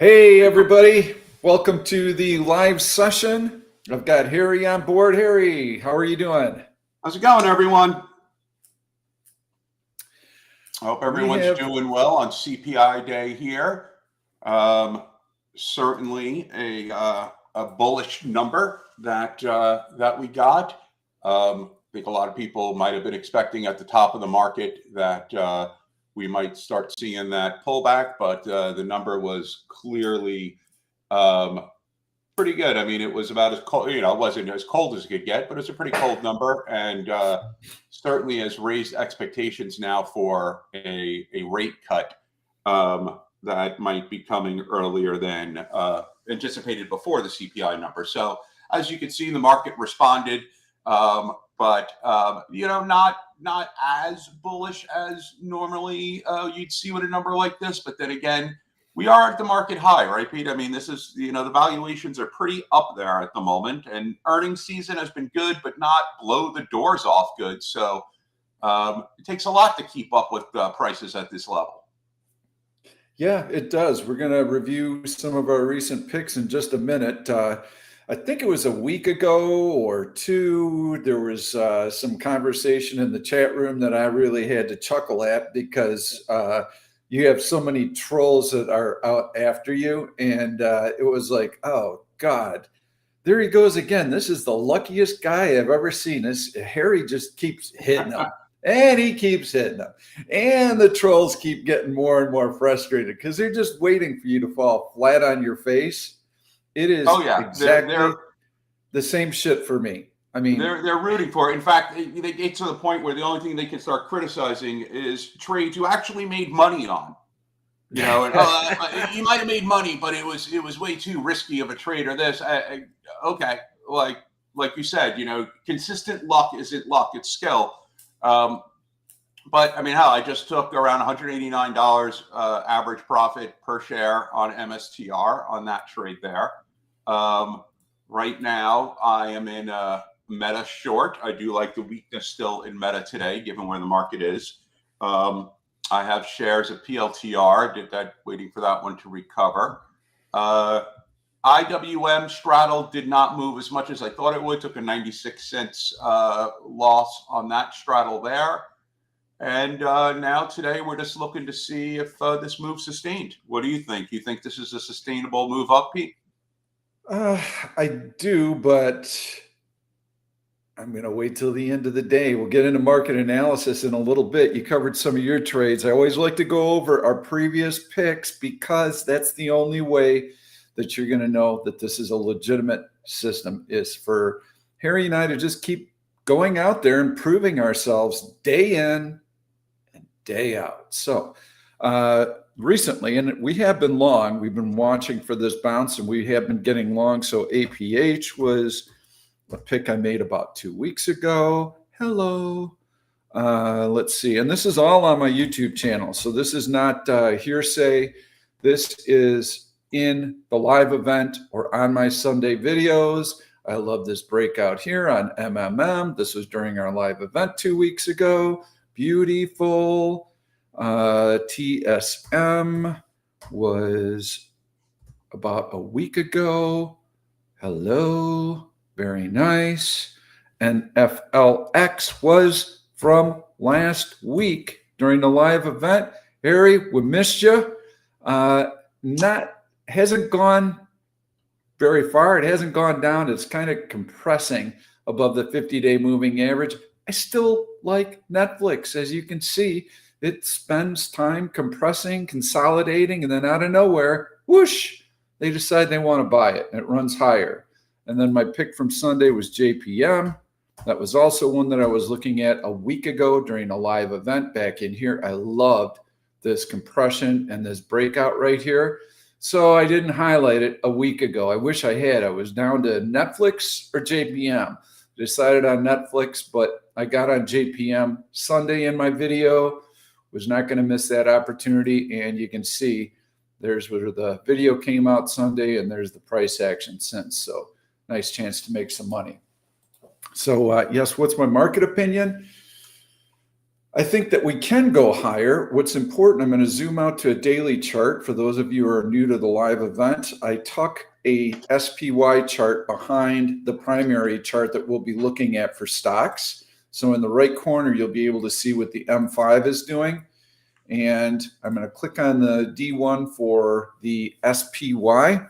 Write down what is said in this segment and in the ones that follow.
Hey everybody, welcome to the live session. I've got Harry on board. Harry, how are you doing? How's it going, everyone? I hope everyone's doing well on CPI day here. Certainly a bullish number that we got. I think a lot of people might have been expecting at the top of the market that we might start seeing that pullback, but the number was clearly pretty good. I mean, it was about as cold, it wasn't as cold as it could get, but it's a pretty cold number, and certainly has raised expectations now for a rate cut that might be coming earlier than anticipated before the CPI number. So as you can see, the market responded, but not as bullish as normally you'd see with a number like this. But then again, we are at the market high, right, Pete? I mean, this is, the valuations are pretty up there at the moment, and earnings season has been good, but not blow the doors off good. So it takes a lot to keep up with prices at this level. Yeah, it does. We're going to review some of our recent picks in just a minute. I think it was a week ago or two, there was some conversation in the chat room that I really had to chuckle at because you have so many trolls that are out after you. And it was like, oh, God, there he goes again. This is the luckiest guy I've ever seen. Harry just keeps hitting him. And he keeps hitting them. And the trolls keep getting more and more frustrated because they're just waiting for you to fall flat on your face. It is exactly the same shit for me. I mean, they're rooting for it. In fact, they get to the point where the only thing they can start criticizing is trades you actually made money on. You might have made money, but it was way too risky of a trade or this. Okay, like you said, consistent luck isn't luck; it's skill. But I mean, hell, I just took around $189 average profit per share on MSTR on that trade there. Right now, I am in a Meta short. I do like the weakness still in Meta today, given where the market is. I have shares of PLTR. Did that, waiting for that one to recover. IWM straddle did not move as much as I thought it would. Took a 96 cents loss on that straddle there. And now today we're just looking to see if this move sustained. What do you think? You think this is a sustainable move up, Pete? I do, but I'm going to wait till the end of the day. We'll get into market analysis in a little bit. You covered some of your trades. I always like to go over our previous picks because that's the only way that you're going to know that this is a legitimate system, is for Harry and I to just keep going out there and proving ourselves day in and day out. So recently, and we have been long, we've been watching for this bounce and we have been getting long. So APH was a pick I made about 2 weeks ago. Hello. Let's see. And this is all on my YouTube channel. So this is not hearsay. This is in the live event or on my Sunday videos. I love this breakout here on MMM. This was during our live event 2 weeks ago. Beautiful. TSM was about a week ago. Hello. Very nice. And FLX was from last week during the live event. Harry, we missed you. Hasn't gone very far. It hasn't gone down. It's kind of compressing above the 50-day moving average. I still like Netflix. As you can see, it spends time compressing, consolidating, and then out of nowhere, whoosh, they decide they want to buy it, and it runs higher. And then my pick from Sunday was JPM. That was also one that I was looking at a week ago during a live event back in here. I loved this compression and this breakout right here. So I didn't highlight it a week ago. I wish I had. I was down to Netflix or JPM. Decided on Netflix, but I got on JPM Sunday in my video. Was not going to miss that opportunity. And you can see there's where the video came out Sunday, and there's the price action since. So nice chance to make some money. So yes, what's my market opinion? I think that we can go higher. What's important, I'm going to zoom out to a daily chart. For those of you who are new to the live event, I tuck a SPY chart behind the primary chart that we'll be looking at for stocks. So in the right corner, you'll be able to see what the M5 is doing. And I'm going to click on the D1 for the SPY.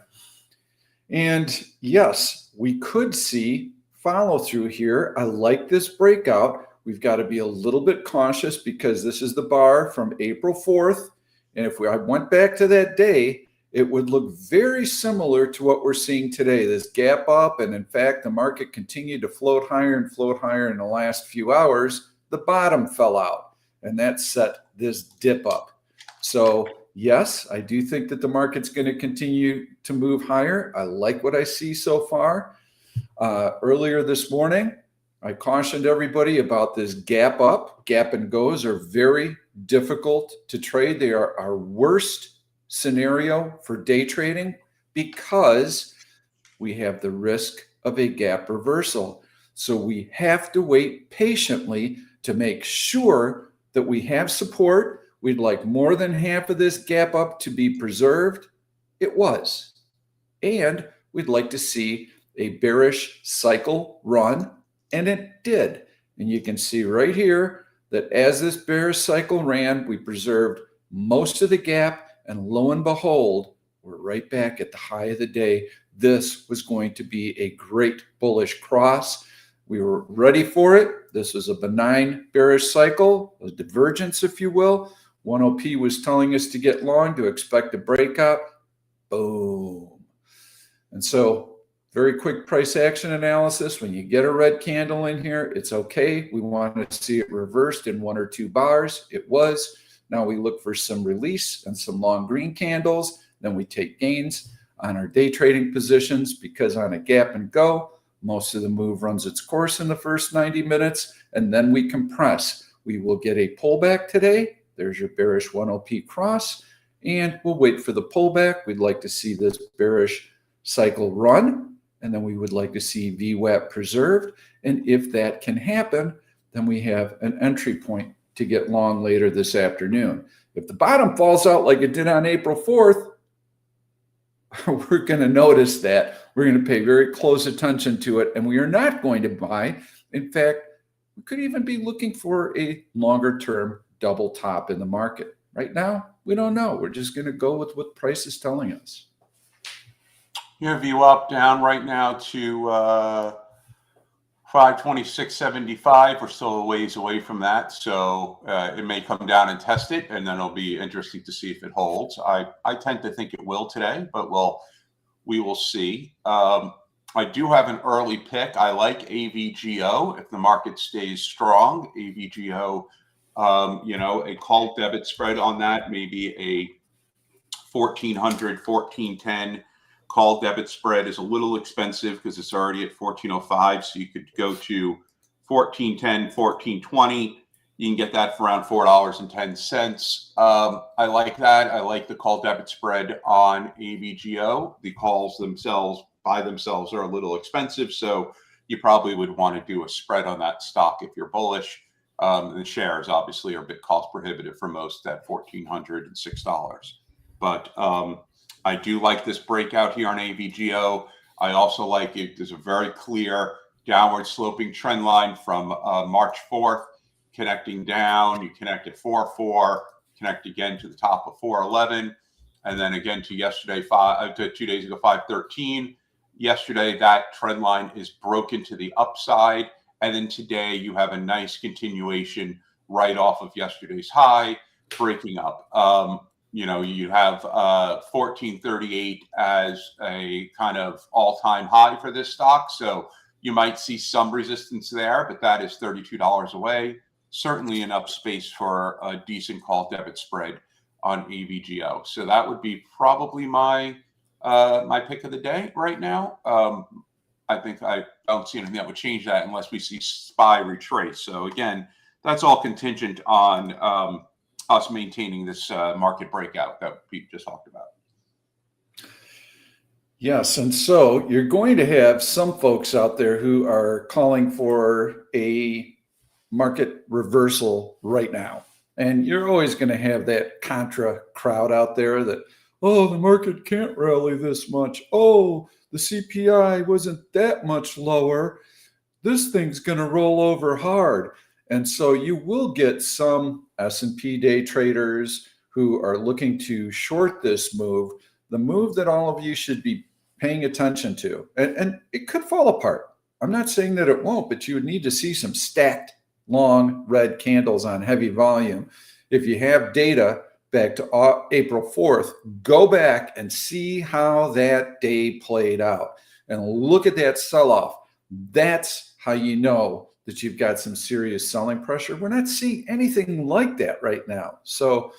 And yes, we could see follow through here. I like this breakout. We've got to be a little bit cautious because this is the bar from April 4th. And if I went back to that day, it would look very similar to what we're seeing today, this gap up. And in fact, the market continued to float higher and float higher in the last few hours. The bottom fell out, and that set this dip up. So yes, I do think that the market's going to continue to move higher. I like what I see so far. Earlier this morning, I cautioned everybody about this gap up. Gap and goes are very difficult to trade. They are our worst scenario for day trading because we have the risk of a gap reversal. So we have to wait patiently to make sure that we have support. We'd like more than half of this gap up to be preserved. It was. And we'd like to see a bearish cycle run, and it did. And you can see right here that as this bearish cycle ran, we preserved most of the gap, and lo and behold, we're right back at the high of the day. This was going to be a great bullish cross. We were ready for it. This was a benign bearish cycle, a divergence, if you will. OneOp was telling us to get long, to expect a breakout. Boom. And so very quick price action analysis. When you get a red candle in here, it's okay. We want to see it reversed in 1 or 2 bars. It was. Now we look for some release and some long green candles. Then we take gains on our day trading positions, because on a gap and go, most of the move runs its course in the first 90 minutes, and then we compress. We will get a pullback today. There's your bearish 1OP cross, and we'll wait for the pullback. We'd like to see this bearish cycle run, and then we would like to see VWAP preserved. And if that can happen, then we have an entry point to get long later this afternoon. If the bottom falls out like it did on April 4th, we're going to notice that. We're going to pay very close attention to it, and we are not going to buy. In fact, we could even be looking for a longer term double top in the market. Right now, we don't know. We're just going to go with what price is telling us. Your view up down right now to 526.75. We're still a ways away from that, so it may come down and test it, and then it'll be interesting to see if it holds. I tend to think it will today, but we will see. I do have an early pick. I like AVGO. If the market stays strong, AVGO, a call debit spread on that, maybe a 1400, 1410 call debit spread is a little expensive because it's already at 1405. So you could go to 1410, 1420. You can get that for around $4.10. I like that. I like the call debit spread on AVGO. The calls themselves by themselves are a little expensive, so you probably would want to do a spread on that stock if you're bullish. The shares obviously are a bit cost prohibitive for most at $1,406. But I do like this breakout here on AVGO. I also like it. There's a very clear downward sloping trend line from March 4th, connecting down. You connect at 4.4, connect again to the top of 4.11, and then again to yesterday, 2 days ago, 5.13. Yesterday, that trend line is broken to the upside. And then today, you have a nice continuation right off of yesterday's high, breaking up. You have 1438 as a kind of all-time high for this stock. So you might see some resistance there, but that is $32 away. Certainly enough space for a decent call debit spread on AVGO. So that would be probably my pick of the day right now. I think I don't see anything that would change that unless we see SPY retrace. So again, that's all contingent on us maintaining this market breakout that Pete just talked about. Yes, and so you're going to have some folks out there who are calling for a market reversal right now. And you're always going to have that contra crowd out there that, oh, the market can't rally this much. Oh, the CPI wasn't that much lower. This thing's going to roll over hard. And so you will get some S&P day traders who are looking to short this move, the move that all of you should be paying attention to. And it could fall apart. I'm not saying that it won't, but you would need to see some stacked long red candles on heavy volume. If you have data back to April 4th, go back and see how that day played out and look at that sell-off. That's how you know that you've got some serious selling pressure. We're not seeing anything like that right now. So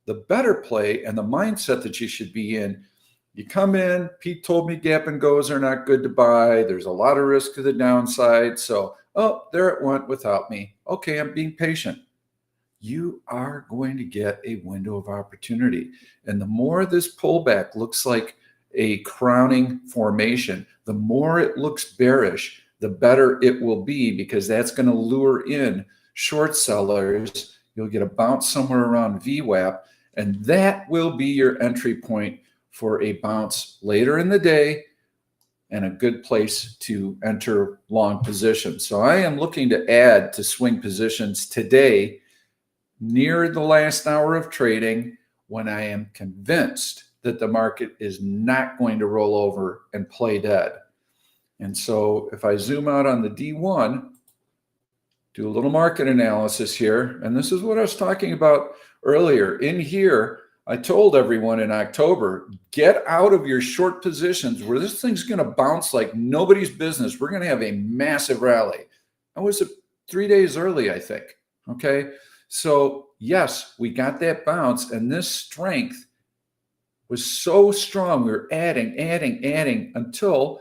the better play and the mindset that you should be in, you come in, Pete told me gap and goes are not good to buy. There's a lot of risk to the downside. So, oh, there it went without me. Okay, I'm being patient. You are going to get a window of opportunity. And the more this pullback looks like a crowning formation, the more it looks bearish, the better it will be, because that's going to lure in short sellers. You'll get a bounce somewhere around VWAP, and that will be your entry point for a bounce later in the day and a good place to enter long positions. So I am looking to add to swing positions today near the last hour of trading when I am convinced that the market is not going to roll over and play dead. And so if I zoom out on the D1, do a little market analysis here, and this is what I was talking about earlier. In here, I told everyone in October, get out of your short positions where this thing's going to bounce like nobody's business. We're going to have a massive rally. I was 3 days early, I think. Okay. So yes, we got that bounce, and this strength was so strong. We were adding until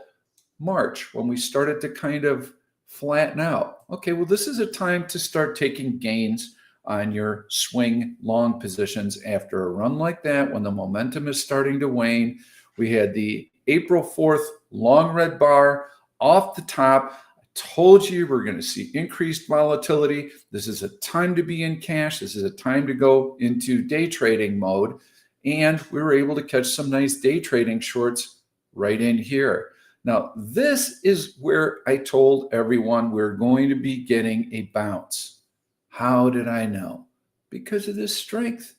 March, when we started to kind of flatten out. Okay, well, this is a time to start taking gains on your swing long positions after a run like that, when the momentum is starting to wane. We had the April 4th long red bar off the top. I told you we're going to see increased volatility. This is a time to be in cash. This is a time to go into day trading mode. And we were able to catch some nice day trading shorts right in here. Now, this is where I told everyone we're going to be getting a bounce. How did I know? Because of this strength.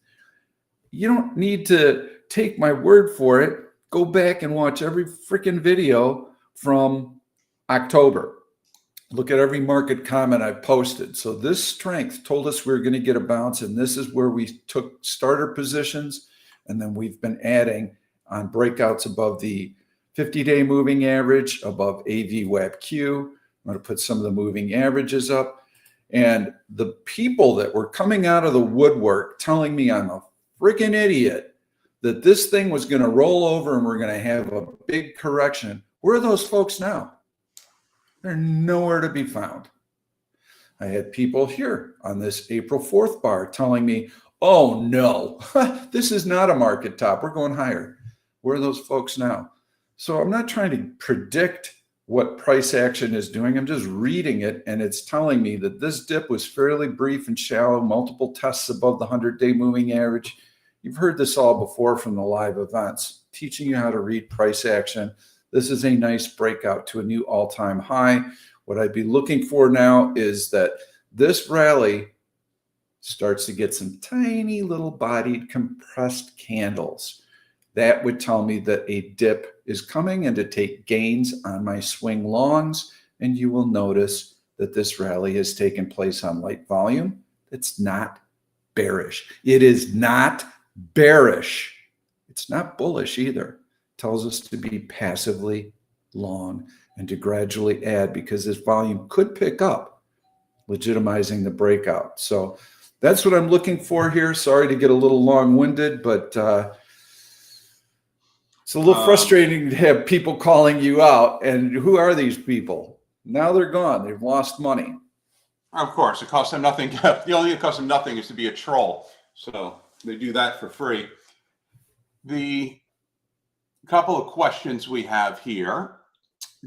You don't need to take my word for it. Go back and watch every freaking video from October. Look at every market comment I posted. So this strength told us we were going to get a bounce, and this is where we took starter positions, and then we've been adding on breakouts above the 50-day moving average, above AVWAP-Q. I'm going to put some of the moving averages up. And the people that were coming out of the woodwork telling me I'm a freaking idiot, that this thing was going to roll over and we're going to have a big correction, where are those folks now? They're nowhere to be found. I had people here on this April 4th bar telling me, oh no, this is not a market top. We're going higher. Where are those folks now? So I'm not trying to predict what price action is doing. I'm just reading it, and it's telling me that this dip was fairly brief and shallow, multiple tests above the 100-day moving average. You've heard this all before from the live events, teaching you how to read price action. This is a nice breakout to a new all-time high. What I'd be looking for now is that this rally starts to get some tiny little bodied compressed candles. That would tell me that a dip is coming and to take gains on my swing longs. And you will notice that this rally has taken place on light volume. It's not bearish. It is not bearish. It's not bullish either. It tells us to be passively long and to gradually add, because this volume could pick up, legitimizing the breakout. So that's what I'm looking for here. Sorry to get a little long-winded, but it's a little frustrating to have people calling you out. And who are these people? Now they're gone. They've lost money. Of course, it costs them nothing. The only thing that costs them nothing is to be a troll. So they do that for free. The couple of questions we have here.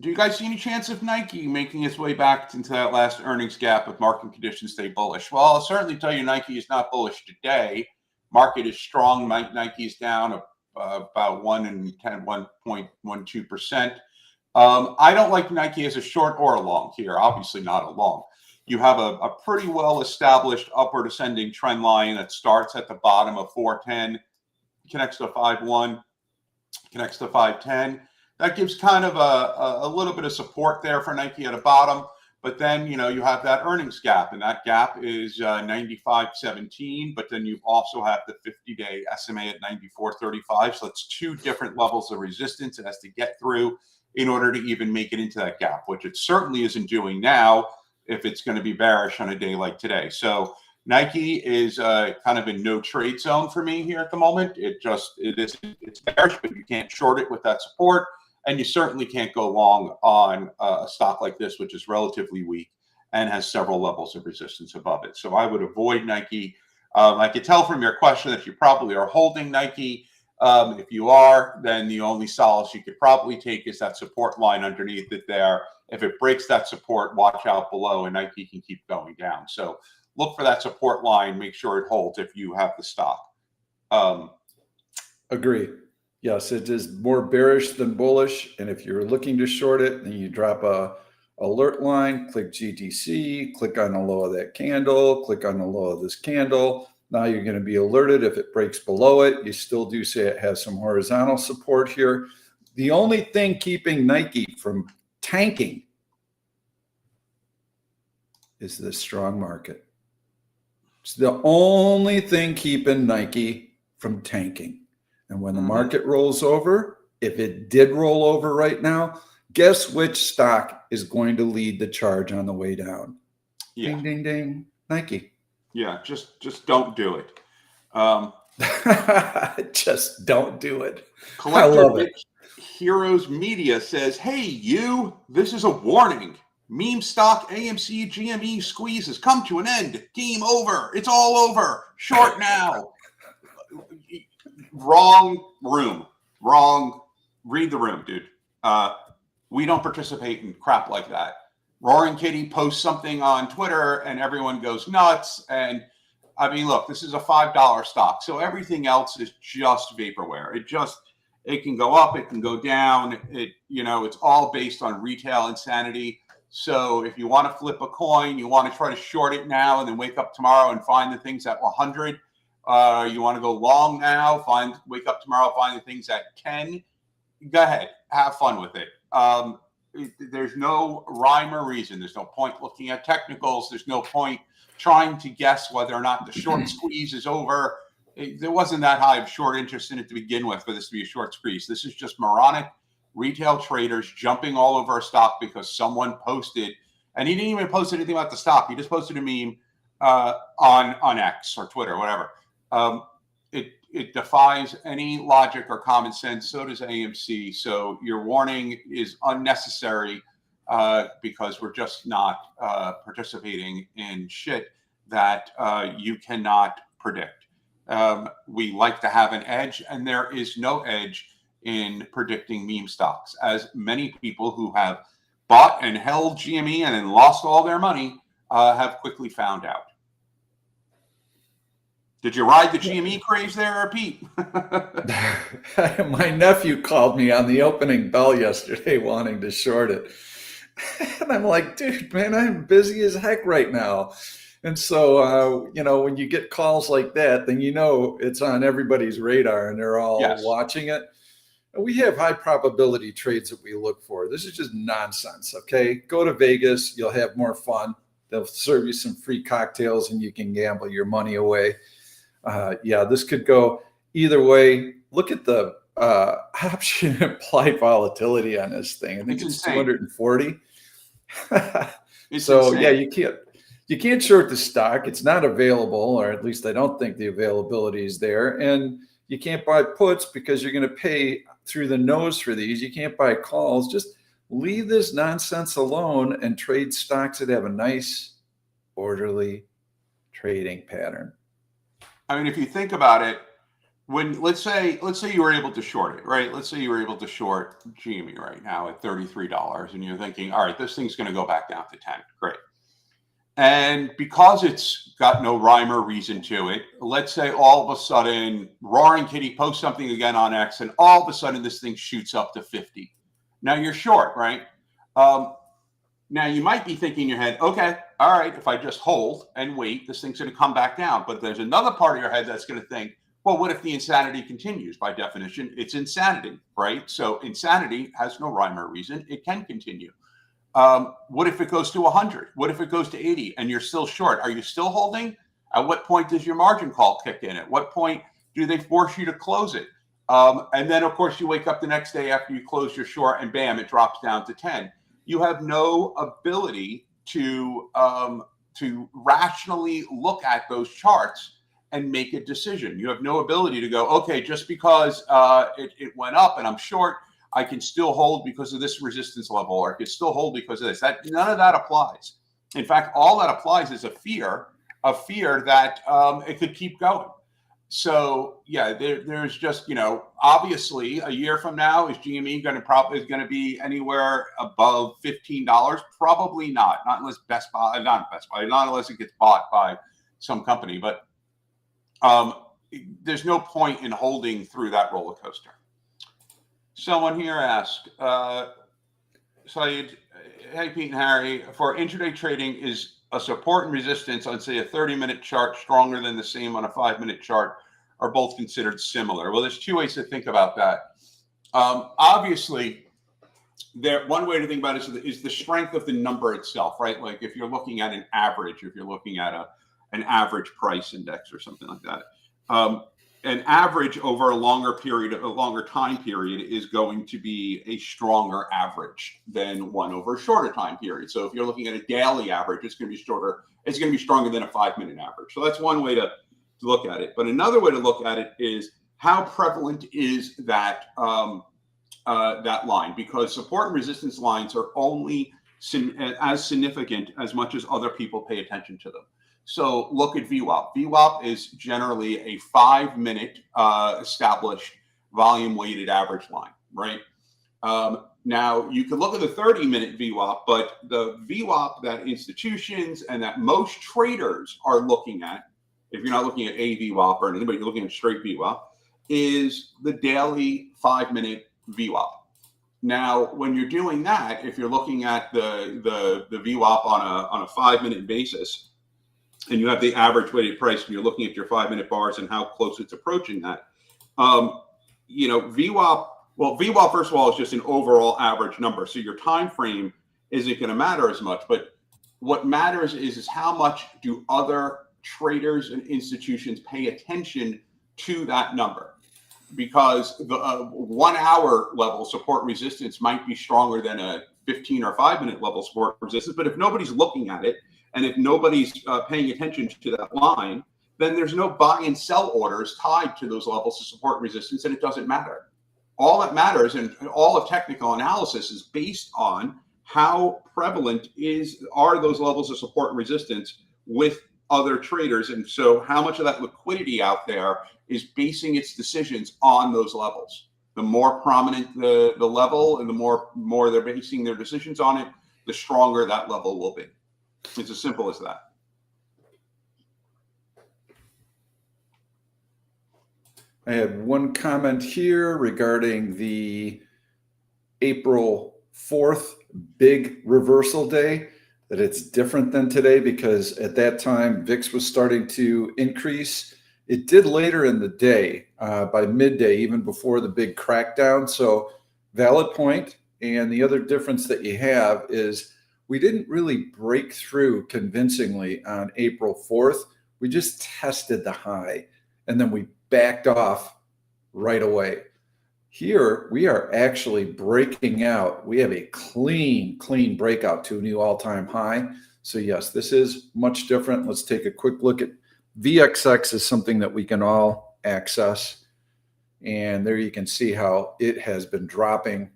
Do you guys see any chance of Nike making its way back into that last earnings gap if market conditions stay bullish? Well, I'll certainly tell you Nike is not bullish today. Market is strong. Nike is down about 1.12%. I don't like Nike as a short or a long here. Obviously not a long. You have a pretty well established upward ascending trend line that starts at the bottom of 410, connects to 5.1, connects to 5.10. That gives kind of a little bit of support there for Nike at a bottom. But then, you have that earnings gap, and that gap is 95.17. But then you also have the 50-day SMA at 94.35. So it's two different levels of resistance it has to get through in order to even make it into that gap, which it certainly isn't doing now if it's going to be bearish on a day like today. So Nike is kind of in no trade zone for me here at the moment. It's bearish, but you can't short it with that support. And you certainly can't go long on a stock like this, which is relatively weak and has several levels of resistance above it. So I would avoid Nike. I could tell from your question that you probably are holding Nike. If you are, then the only solace you could probably take is that support line underneath it there. If it breaks that support, watch out below, and Nike can keep going down. So look for that support line. Make sure it holds if you have the stock. Agree. Yes, it is more bearish than bullish. And if you're looking to short it, then you drop a alert line, click GTC, click on the low of that candle, click on the low of this candle. Now you're going to be alerted if it breaks below it. You still do say it has some horizontal support here. The only thing keeping Nike from tanking is this strong market. It's the only thing keeping Nike from tanking. And when the market rolls over, if it did roll over right now, guess which stock is going to lead the charge on the way down? Yeah. Ding, ding, ding. Nike. Yeah, just don't do it. Just don't do it. Collector I love it. Heroes Media says, hey, this is a warning. Meme stock AMC GME squeeze has come to an end. Game over. It's all over. Short now. Wrong room. Wrong. Read the room, dude. We don't participate in crap like that. Roaring Kitty posts something on Twitter and everyone goes nuts. And I mean, look, this is a $5 stock. So everything else is just vaporware. It can go up, it can go down. It's all based on retail insanity. So if you want to flip a coin, you want to try to short it now and then wake up tomorrow and find the things at 100. You want to go long now, wake up tomorrow, find the things at 10. Go ahead, have fun with it. There's no rhyme or reason. There's no point looking at technicals. There's no point trying to guess whether or not the short squeeze is over. There wasn't that high of short interest in it to begin with for this to be a short squeeze. This is just moronic retail traders jumping all over a stock because someone posted, and he didn't even post anything about the stock. He just posted a meme on X or Twitter, whatever. It defies any logic or common sense. So does AMC. So your warning is unnecessary because we're just not participating in shit that you cannot predict. We like to have an edge, and there is no edge in predicting meme stocks, as many people who have bought and held GME and then lost all their money have quickly found out. Did you ride the GME craze there, Pete? My nephew called me on the opening bell yesterday wanting to short it. And I'm like, dude, man, I'm busy as heck right now. And so, when you get calls like that, then it's on everybody's radar and they're all watching it. And we have high probability trades that we look for. This is just nonsense, okay? Go to Vegas. You'll have more fun. They'll serve you some free cocktails and you can gamble your money away. This could go either way. Look at the option implied volatility on this thing. I think it's 240. So insane. You can't short the stock. It's not available, or at least I don't think the availability is there. And you can't buy puts because you're going to pay through the nose for these. You can't buy calls. Just leave this nonsense alone and trade stocks that have a nice, orderly trading pattern. I mean, if you think about it, when let's say you were able to short it, right? Let's say you were able to short GME right now at $33, and you're thinking, all right, this thing's going to go back down to 10. Great. And because it's got no rhyme or reason to it, let's say all of a sudden Roaring Kitty posts something again on X, and all of a sudden this thing shoots up to 50. Now you're short, right? Now you might be thinking in your head, okay, all right, if I just hold and wait, this thing's going to come back down. But there's another part of your head that's going to think, well, what if the insanity continues? By definition, it's insanity, right? So insanity has no rhyme or reason. It can continue. What if it goes to 100? What if it goes to 80 and you're still short? Are you still holding? At what point does your margin call kick in? At what point do they force you to close it? And then, of course, you wake up the next day after you close your short and bam, it drops down to 10. You have no ability to rationally look at those charts and make a decision. You have no ability to go, okay, just because it went up and I'm short, I can still hold because of this resistance level, or I can still hold because of this. None of that applies. In fact, all that applies is a fear that it could keep going. So yeah, there's just, obviously a year from now, is GME going to be anywhere above $15? Probably not unless not unless it gets bought by some company. But there's no point in holding through that roller coaster. Someone here asked, Saeed, hey, Pete and Harry, for intraday trading, is a support and resistance on, say, a 30-minute chart stronger than the same on a 5-minute chart? Are both considered similar? Well, there's two ways to think about that. Obviously, one way to think about it is the strength of the number itself, right? Like if you're looking at an average, if you're looking at an average price index or something like that. An average over a longer time period is going to be a stronger average than one over a shorter time period. So if you're looking at a daily average, it's going to be shorter. It's going to be stronger than a 5-minute average. So that's one way to look at it. But another way to look at it is how prevalent is that that line, because support and resistance lines are only as significant as much as other people pay attention to them. So look at VWAP. VWAP is generally a 5-minute established volume-weighted average line, right? Now, you can look at the 30-minute VWAP, but the VWAP that institutions and that most traders are looking at, if you're not looking at a VWAP or anything, but you're looking at straight VWAP, is the daily 5-minute VWAP. Now, when you're doing that, if you're looking at the VWAP on a 5-minute basis, and you have the average weighted price, and you're looking at your 5-minute bars and how close it's approaching that, VWAP. Well, VWAP, first of all, is just an overall average number, so your time frame isn't going to matter as much. But what matters is how much do other traders and institutions pay attention to that number, because the 1 hour level support resistance might be stronger than a 15 or 5-minute level support resistance. But if nobody's looking at it, and if nobody's paying attention to that line, then there's no buy and sell orders tied to those levels of support and resistance, and it doesn't matter. All that matters, and all of technical analysis, is based on how prevalent are those levels of support and resistance with other traders. And so how much of that liquidity out there is basing its decisions on those levels. The more prominent the level and the more they're basing their decisions on it, the stronger that level will be. It's as simple as that. I had one comment here regarding the April 4th big reversal day, that it's different than today because at that time VIX was starting to increase. It did later in the day, by midday, even before the big crackdown. So valid point. And the other difference that you have is we didn't really break through convincingly on April 4th. We just tested the high and then we backed off right away. Here, we are actually breaking out. We have a clean breakout to a new all-time high. So yes, this is much different. Let's take a quick look at VXX is something that we can all access. And there you can see how it has been dropping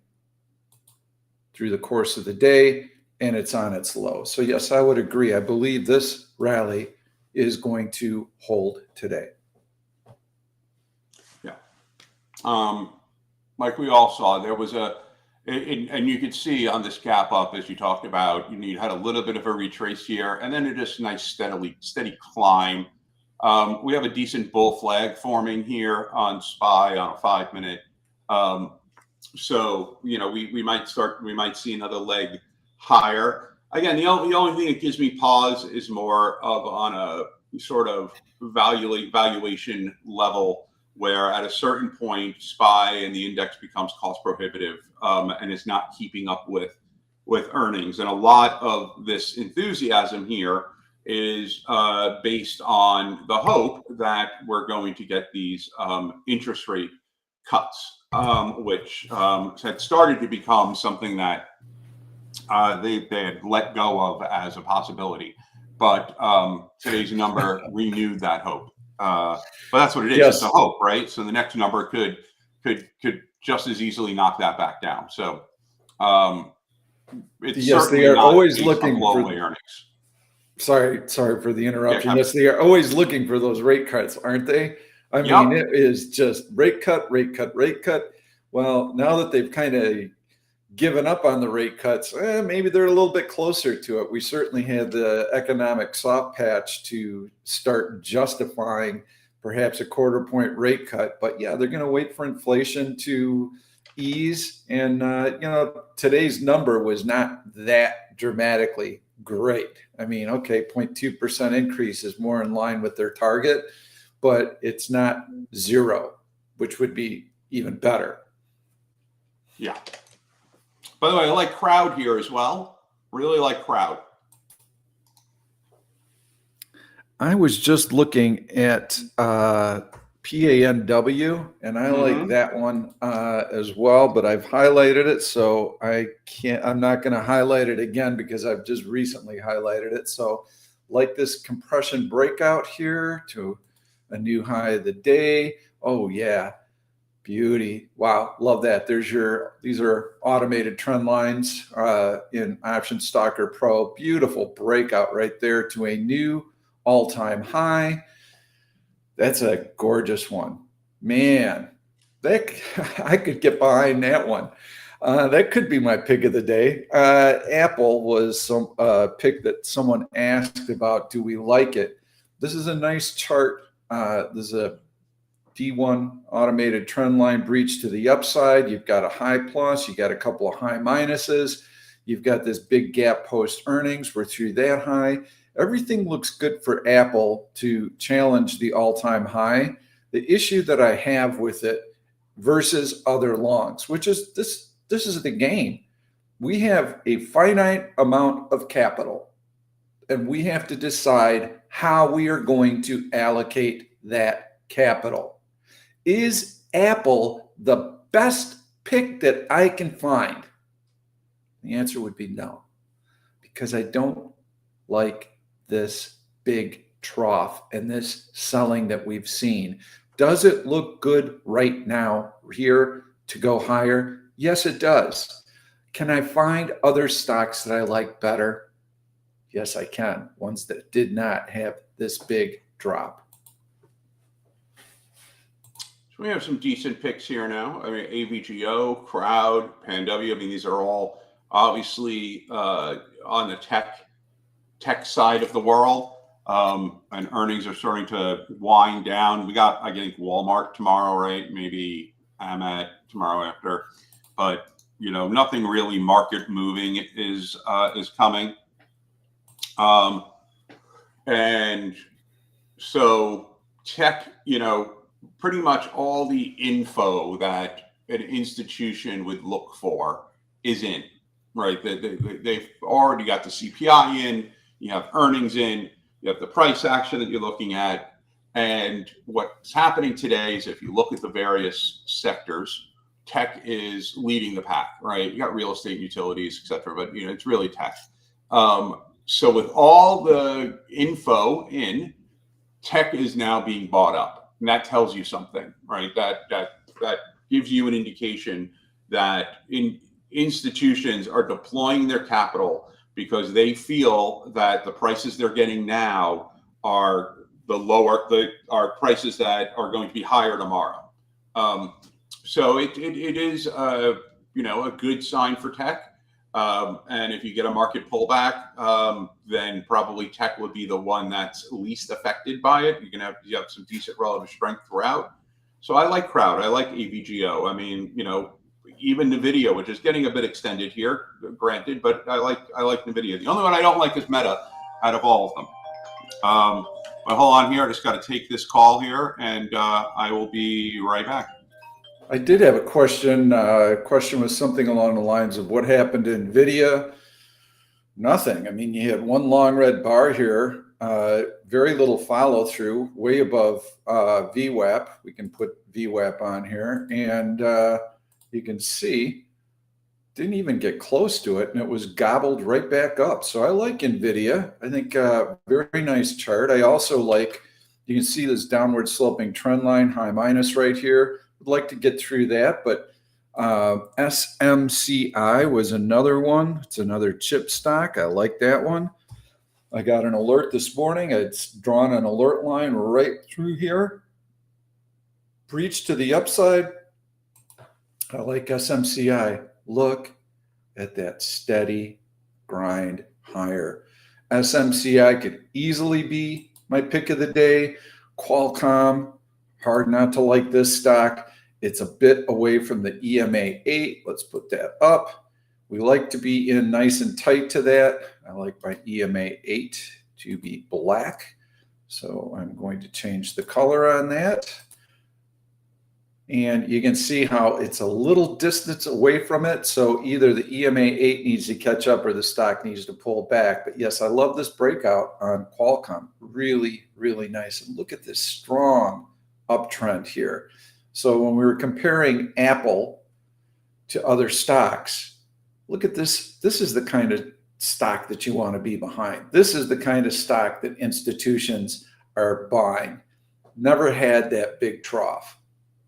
through the course of the day, and it's on its low. So yes, I would agree. I believe this rally is going to hold today. Yeah, Like we all saw, there was and you could see on this gap up, as you talked about, you had a little bit of a retrace here, and then it just nice steady climb. We have a decent bull flag forming here on SPY on a 5-minute. So we might see another leg higher. Again, the only thing that gives me pause is more of on a sort of valuation level, where at a certain point SPY and the index becomes cost prohibitive, and is not keeping up with earnings. And a lot of this enthusiasm here is based on the hope that we're going to get these interest rate cuts, which had started to become something that they had let go of as a possibility. But today's number renewed that hope. But that's what it is. Yes. It's a hope, right? So the next number could just as easily knock that back down. So it's yes, certainly they are not always based looking on for blow-away earnings. Sorry for the interruption. Yeah, yes, they are always looking for those rate cuts, aren't they? I mean, Yep. it is just rate cut, rate cut, rate cut. Well, now that they've kind of given up on the rate cuts, maybe they're a little bit closer to it. We certainly had the economic soft patch to start justifying perhaps a 1/4 point rate cut. But yeah, they're going to wait for inflation to ease. And, today's number was not that dramatically great. I mean, okay, 0.2% increase is more in line with their target, but it's not zero, which would be even better. Yeah. By the way, I like crowd here as well. Really like crowd. I was just looking at PANW, and I like that one as well, but I've highlighted it, so I'm not going to highlight it again because I've just recently highlighted it. So like this compression breakout here to a new high of the day. Oh yeah, beauty. Wow, love that. These are automated trend lines in Option Stalker Pro. Beautiful breakout right there to a new all-time high. That's a gorgeous one, man. I could get behind that one. That could be my pick of the day. Apple was some pick that someone asked about. Do we like it? This is a nice chart. This is a D1 automated trend line breach to the upside. You've got a high plus. You got a couple of high minuses. You've got this big gap post earnings. We're through that high. Everything looks good for Apple to challenge the all-time high. The issue that I have with it versus other longs, which is this is the game. We have a finite amount of capital, and we have to decide how we are going to allocate that capital. Is Apple the best pick that I can find? The answer would be no, because I don't like this big trough and this selling that we've seen. Does it look good right now here to go higher? Yes, it does. Can I find other stocks that I like better? Yes, I can. Ones that did not have this big drop. So we have some decent picks here now. I mean, AVGO, Crowd, PanW. I mean, these are all obviously on the tech side of the world, and earnings are starting to wind down. We got, I think, Walmart tomorrow, right? Maybe Amet tomorrow after, but nothing really market moving is coming. And so tech, pretty much all the info that an institution would look for is in, right? They've already got the CPI in, you have earnings in, you have the price action that you're looking at. And what's happening today is if you look at the various sectors, tech is leading the pack, right? You got real estate, utilities, et cetera, but it's really tech. So with all the info in, tech is now being bought up, and that tells you something, right? That gives you an indication that institutions are deploying their capital because they feel that the prices they're getting now are are prices that are going to be higher tomorrow. So it is, you know, a good sign for tech. And if you get a market pullback, then probably tech would be the one that's least affected by it. You have some decent relative strength throughout. So I like Crowd. I like AVGO. I mean, you know, even NVIDIA, which is getting a bit extended here, granted, but I like NVIDIA. The only one I don't like is Meta out of all of them. But hold on here. I just got to take this call here, and I will be right back. I did have a question. Question was something along the lines of what happened to NVIDIA? Nothing. I mean, you had one long red bar here, very little follow through, way above VWAP. We can put VWAP on here, and you can see didn't even get close to it, and it was gobbled right back up. So I like NVIDIA. I think very nice chart. I also like, you can see this downward sloping trend line, high minus right here. Would like to get through that, but SMCI was another one. It's another chip stock. I like that one. I got an alert this morning. It's drawn an alert line right through here. Breach to the upside. I like SMCI. Look at that steady grind higher. SMCI could easily be my pick of the day. Qualcomm, hard not to like this stock. It's a bit away from the EMA 8. Let's put that up. We like to be in nice and tight to that. I like my EMA 8 to be black. So I'm going to change the color on that. And you can see how it's a little distance away from it. So either the EMA 8 needs to catch up or the stock needs to pull back. But yes, I love this breakout on Qualcomm. Really, really nice. And look at this strong uptrend here. So when we were comparing Apple to other stocks, look at this. This is the kind of stock that you want to be behind. This is the kind of stock that institutions are buying. Never had that big trough.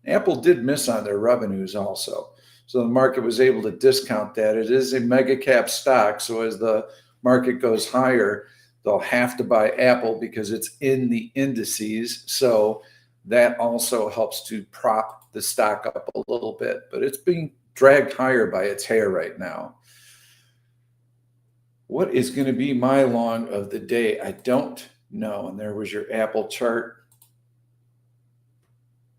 Apple did miss on their revenues also. So the market was able to discount that. It is a mega cap stock. So as the market goes higher, they'll have to buy Apple because it's in the indices. So that also helps to prop the stock up a little bit, but it's being dragged higher by its hair right now. What is going to be my long of the day? I don't know. And there was your Apple chart.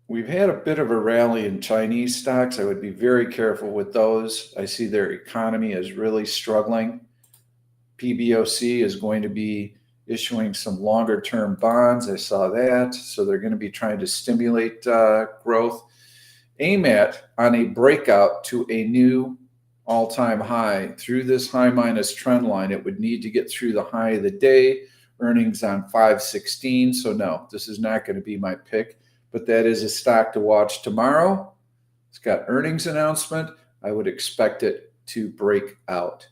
We've had a bit of a rally in Chinese stocks. I would be very careful with those. I see their economy is really struggling. PBOC is going to be issuing some longer term bonds. I saw that. So they're going to be trying to stimulate growth. AMAT on a breakout to a new all-time high through this high minus trend line. It would need to get through the high of the day, earnings on 516. So no, this is not going to be my pick, but that is a stock to watch tomorrow. It's got earnings announcement. I would expect it to break out.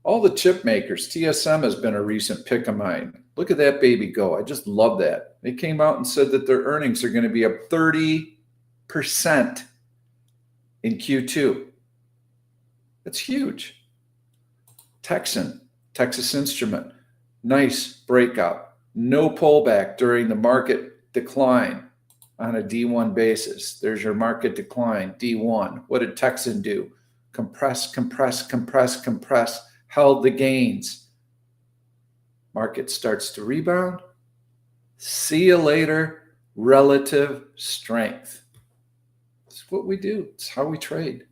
All the chip makers, TSM has been a recent pick of mine. Look at that baby go. I just love that. They came out and said that their earnings are going to be up 30% in Q2. That's huge. Texan, Texas Instrument, nice breakout. No pullback during the market decline on a D1 basis. There's your market decline, D1. What did Texan do? Compress, compress, compress, compress. Held the gains. Market starts to rebound. See you later. Relative strength. It's what we do. It's how we trade.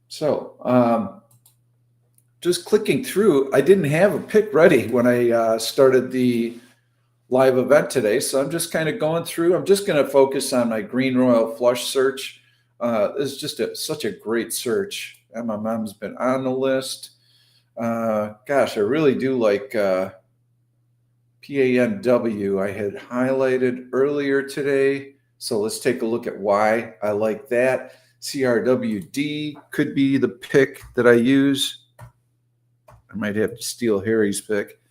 So just clicking through, I didn't have a pick ready when I started the live event today. So I'm just kind of going through. I'm just going to focus on my Green Royal Flush search. This is just such a great search. MMM's been on the list. Gosh, I really do like PANW. I had highlighted earlier today. So let's take a look at why I like that. CRWD could be the pick that I use. I might have to steal Harry's pick.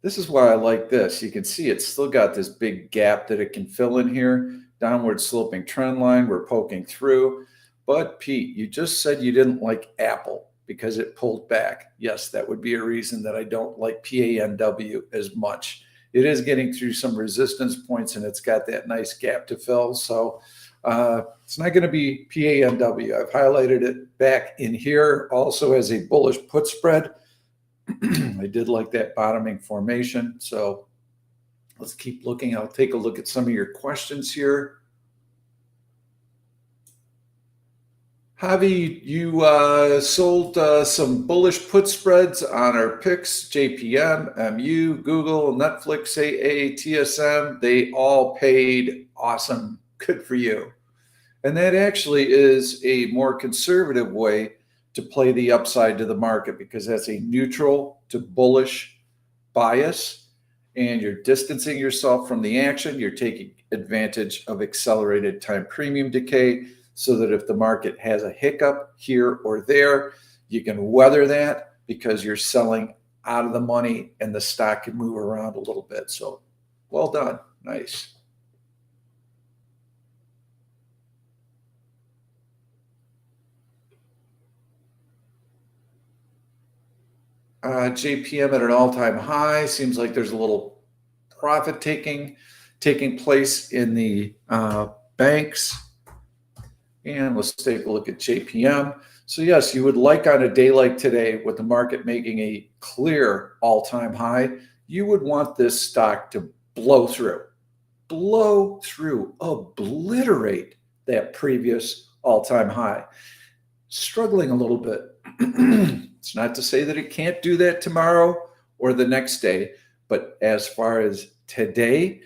This is why I like this. You can see it's still got this big gap that it can fill in here. Downward sloping trend line. We're poking through. But Pete, you just said you didn't like Apple because it pulled back. Yes, that would be a reason that I don't like PANW as much. It is getting through some resistance points and it's got that nice gap to fill. So It's not going to be PANW. I've highlighted it back in here also as a bullish put spread. I did like that bottoming formation. So let's keep looking. I'll take a look at some of your questions here. Javi, you sold some bullish put spreads on our picks, JPM, MU, Google, Netflix, AA, TSM. They all paid awesome. Good for you. And that actually is a more conservative way to play the upside to the market, because that's a neutral to bullish bias, and you're distancing yourself from the action. You're taking advantage of accelerated time premium decay, so that if the market has a hiccup here or there, you can weather that because you're selling out of the money and the stock can move around a little bit. So well done. Nice. JPM at an all-time high. Seems like there's a little profit taking place in the banks. And let's take a look at JPM. So yes, you would like on a day like today, with the market making a clear all-time high, you would want this stock to blow through, obliterate that previous all-time high. Struggling a little bit. It's not to say that it can't do that tomorrow or the next day, but as far as today,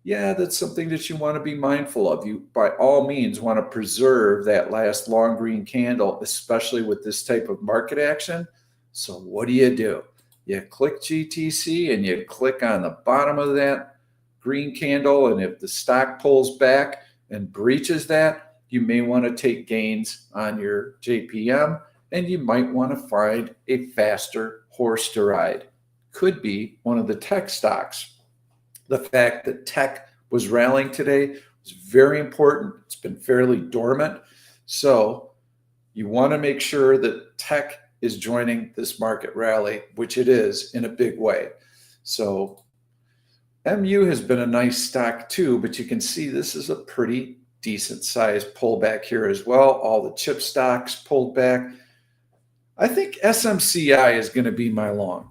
yeah, that's something that you want to be mindful of. You, by all means, want to preserve that last long green candle, especially with this type of market action. So what do? You click GTC and you click on the bottom of that green candle. And if the stock pulls back and breaches that, you may want to take gains on your JPM, and you might want to find a faster horse to ride. Could be one of the tech stocks. The fact that tech was rallying today was very important. It's been fairly dormant. So you want to make sure that tech is joining this market rally, which it is in a big way. So MU has been a nice stock too, but you can see this is a pretty decent size pullback here as well. All the chip stocks pulled back. I think SMCI is going to be my long.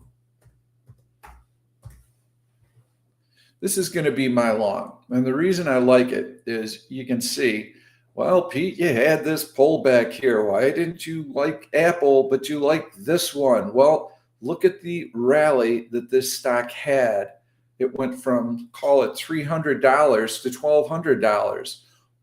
This is going to be my long. And the reason I like it is you can see, well, Pete, you had this pullback here. Why didn't you like Apple, but you like this one? Well, look at the rally that this stock had. It went from, call it $300 to $1,200.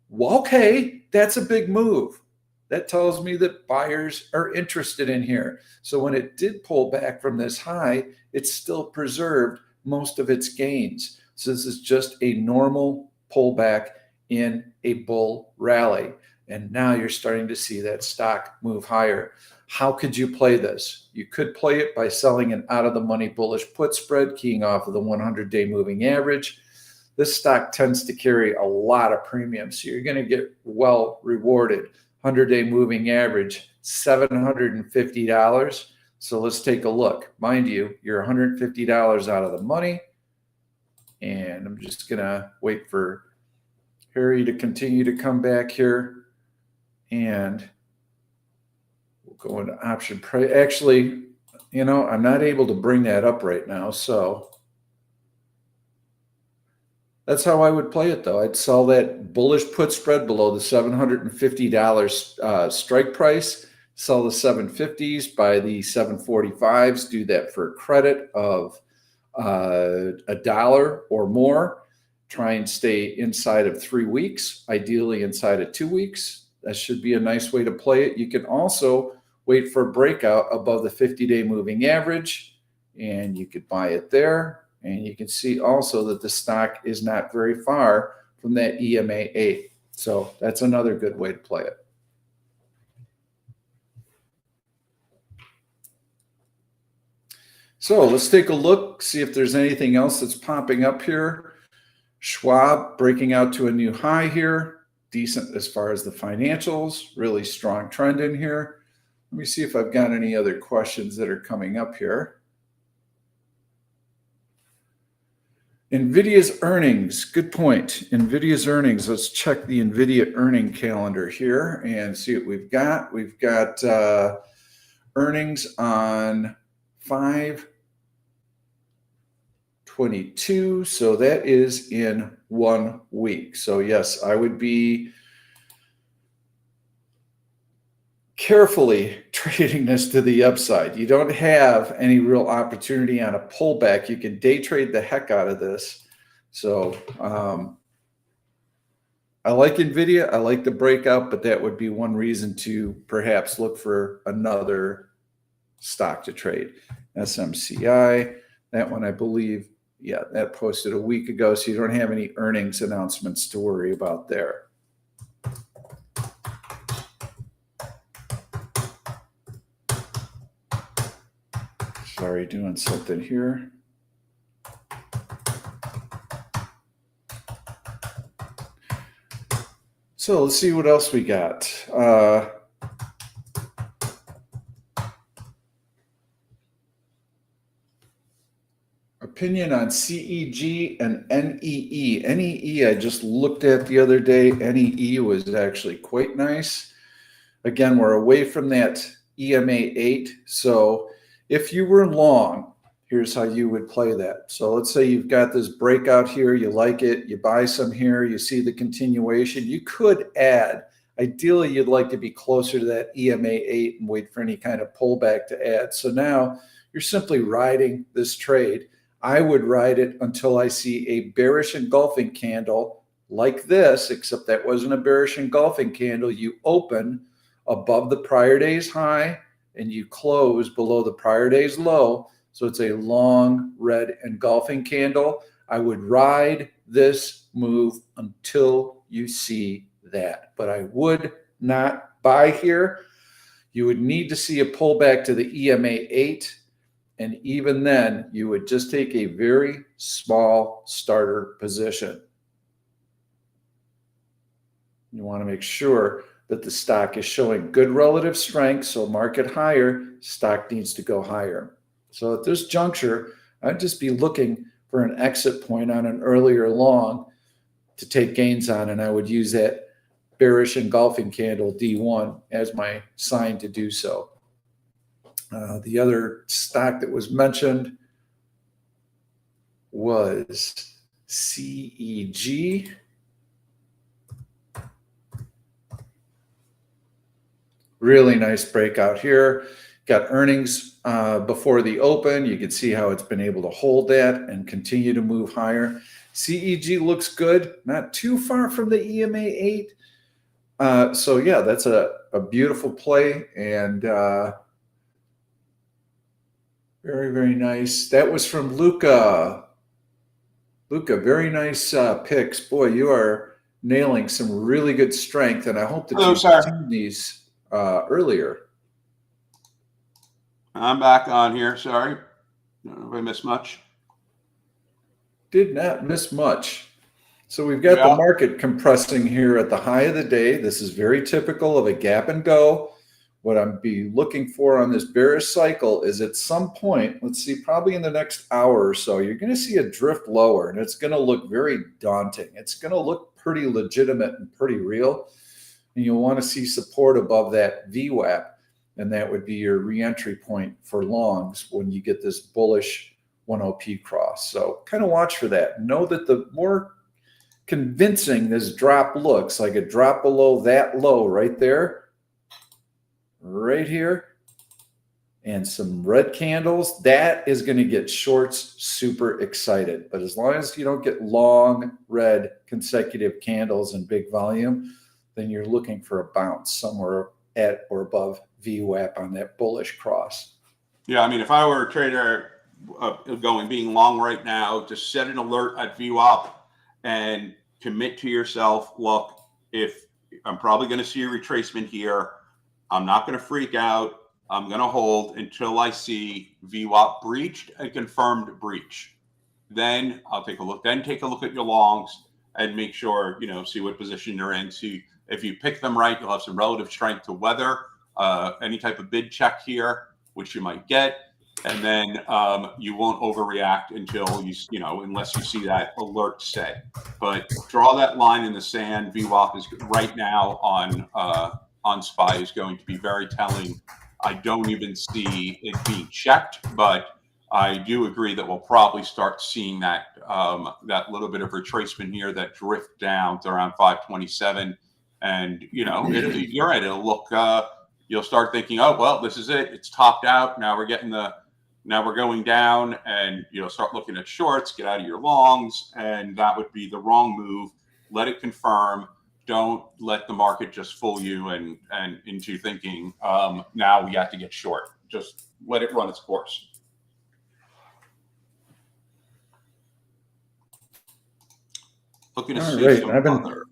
Well, okay, that's a big move. That tells me that buyers are interested in here. So when it did pull back from this high, it still preserved most of its gains. So this is just a normal pullback in a bull rally. And now you're starting to see that stock move higher. How could you play this? You could play it by selling an out-of-the-money bullish put spread, keying off of the 100-day moving average. This stock tends to carry a lot of premium, so you're going to get well rewarded. 100-day moving average, $750. So let's take a look. Mind you, you're $150 out of the money. And I'm just going to wait for Harry to continue to come back here. And we'll go into option price. Actually, you know, I'm not able to bring that up right now. So that's how I would play it, though. I'd sell that bullish put spread below the $750 strike price, sell the 750s, buy the 745s, do that for a credit of $1 or more. Try and stay inside of 3 weeks, ideally inside of 2 weeks. That should be a nice way to play it. You can also wait for a breakout above the 50-day moving average, and you could buy it there. And you can see also that the stock is not very far from that EMA 8. So that's another good way to play it. So let's take a look, see if there's anything else that's popping up here. Schwab breaking out to a new high here. Decent as far as the financials. Really strong trend in here. Let me see if I've got any other questions that are coming up here. NVIDIA's earnings, good point. NVIDIA's earnings, let's check the NVIDIA earning calendar here and see what we've got. We've got earnings on 5/22, so that is in 1 week. So yes, I would be carefully trading this to the upside. You don't have any real opportunity on a pullback. You can day trade the heck out of this. So I like NVIDIA. I like the breakout, but that would be one reason to perhaps look for another stock to trade. SMCI, that one I believe, yeah, that posted a week ago. So you don't have any earnings announcements to worry about there. Sorry, doing something here. So let's see what else we got. Opinion on CEG and NEE. NEE I just looked at the other day. NEE was actually quite nice. Again, we're away from that EMA 8. So if you were long, here's how you would play that. So let's say you've got this breakout here, you like it, you buy some here, you see the continuation. You could add. Ideally, you'd like to be closer to that EMA 8 and wait for any kind of pullback to add. So now you're simply riding this trade. I would ride it until I see a bearish engulfing candle like this, except that wasn't a bearish engulfing candle. You open above the prior day's high and you close below the prior day's low. So it's a long red engulfing candle. I would ride this move until you see that, but I would not buy here. You would need to see a pullback to the EMA 8. And even then, you would just take a very small starter position. You want to make sure that the stock is showing good relative strength. So market higher, stock needs to go higher. So at this juncture, I'd just be looking for an exit point on an earlier long to take gains on. And I would use that bearish engulfing candle D1 as my sign to do so. The other stock that was mentioned was CEG. Really nice breakout here. Got earnings before the open. You can see how it's been able to hold that and continue to move higher. CEG looks good, not too far from the EMA 8. So yeah, that's a beautiful play and very, very nice. That was from Luca. Luca, very nice picks. Boy, you are nailing some really good strength, and I hope that you've seen these earlier. I'm back on here. Sorry. Don't know if I missed much. Did not miss much. So we've got the market compressing here at the high of the day. This is very typical of a gap and go. What I'm be looking for on this bearish cycle is at some point, let's see, probably in the next hour or so, you're going to see a drift lower, and it's going to look very daunting. It's going to look pretty legitimate and pretty real. And you'll want to see support above that VWAP, and that would be your reentry point for longs when you get this bullish 1OP cross. So kind of watch for that. Know that the more convincing this drop looks, like a drop below that low right there, right here, and some red candles, that is going to get shorts super excited. But as long as you don't get long red consecutive candles in big volume, then you're looking for a bounce somewhere at or above VWAP on that bullish cross. Yeah, I mean, if I were a trader being long right now, just set an alert at VWAP and commit to yourself. Look, if I'm probably going to see a retracement here, I'm not going to freak out. I'm going to hold until I see VWAP breached and confirmed breach. Then I'll take a look. Then take a look at your longs and make sure, see what position you're in. See if you pick them right, you'll have some relative strength to weather any type of bid check here, which you might get. And then you won't overreact until unless you see that alert set. But draw that line in the sand. VWAP is right now on SPY is going to be very telling. I don't even see it being checked, but I do agree that we'll probably start seeing that that little bit of retracement here, that drift down to around 527, and you're right. It'll look. You'll start thinking, oh well, this is it. It's topped out. Now we're going down, and start looking at shorts, get out of your longs, and that would be the wrong move. Let it confirm. Don't let the market just fool you and into thinking now we have to get short. Just let it run its course. Looking to see some other.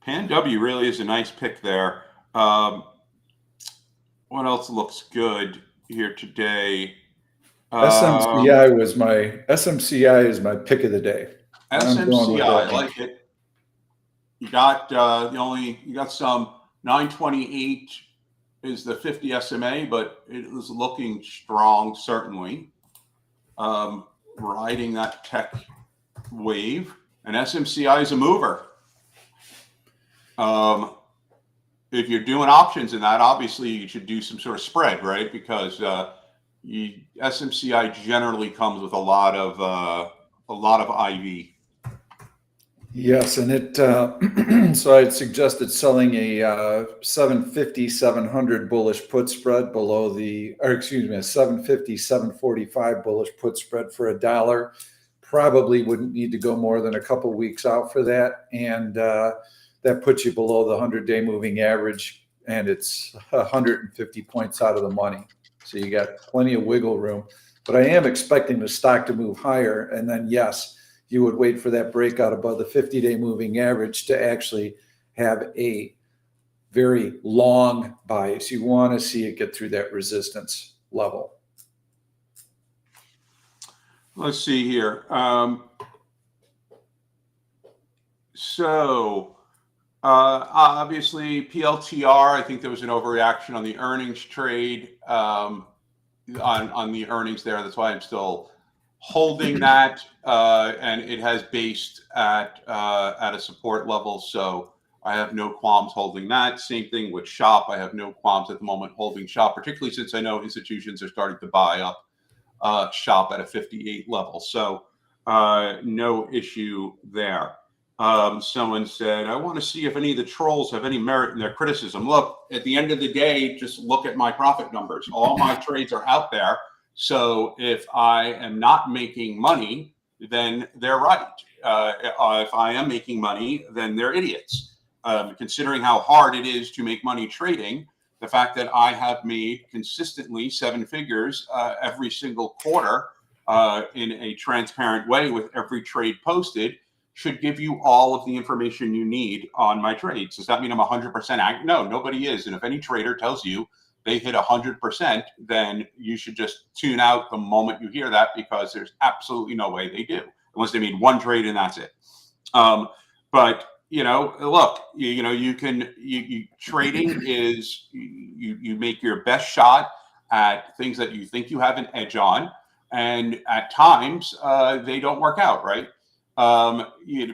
Pan W really is a nice pick there. What else looks good here today? SMCI is my pick of the day. SMCI, I like it. You got you got some 928 is the 50 SMA, but it is looking strong, certainly. Riding that tech wave, and SMCI is a mover. If you're doing options in that, obviously you should do some sort of spread, right? Because SMCI generally comes with a lot of IV. Yes, and it so I'd suggested selling a 750 700 bullish put spread below a 750 745 bullish put spread for $1. Probably wouldn't need to go more than a couple weeks out for that, and that puts you below the 100-day moving average, and it's 150 points out of the money. So you got plenty of wiggle room. But I am expecting the stock to move higher, and then yes, you would wait for that breakout above the 50-day moving average to actually have a very long bias. You want to see it get through that resistance level. Let's see here. Obviously PLTR, I think there was an overreaction on the earnings trade, on the earnings there. That's why I'm still holding that, and it has based at a support level, so I have no qualms holding that. Same thing with SHOP. I have no qualms at the moment holding SHOP, particularly since I know institutions are starting to buy up SHOP at a 58 level, so no issue there. Someone said, I want to see if any of the trolls have any merit in their criticism. Look, at the end of the day, just look at my profit numbers. All my trades are out there. So if I am not making money, then they're right. If I am making money, then they're idiots. Considering how hard it is to make money trading, the fact that I have made consistently 7 figures every single quarter in a transparent way with every trade posted should give you all of the information you need on my trades. Does that mean I'm 100% accurate? No, nobody is. And if any trader tells you they hit 100%, then you should just tune out the moment you hear that, because there's absolutely no way they do, unless they made one trade and that's it. But look, trading is you make your best shot at things that you think you have an edge on, and at times they don't work out, right?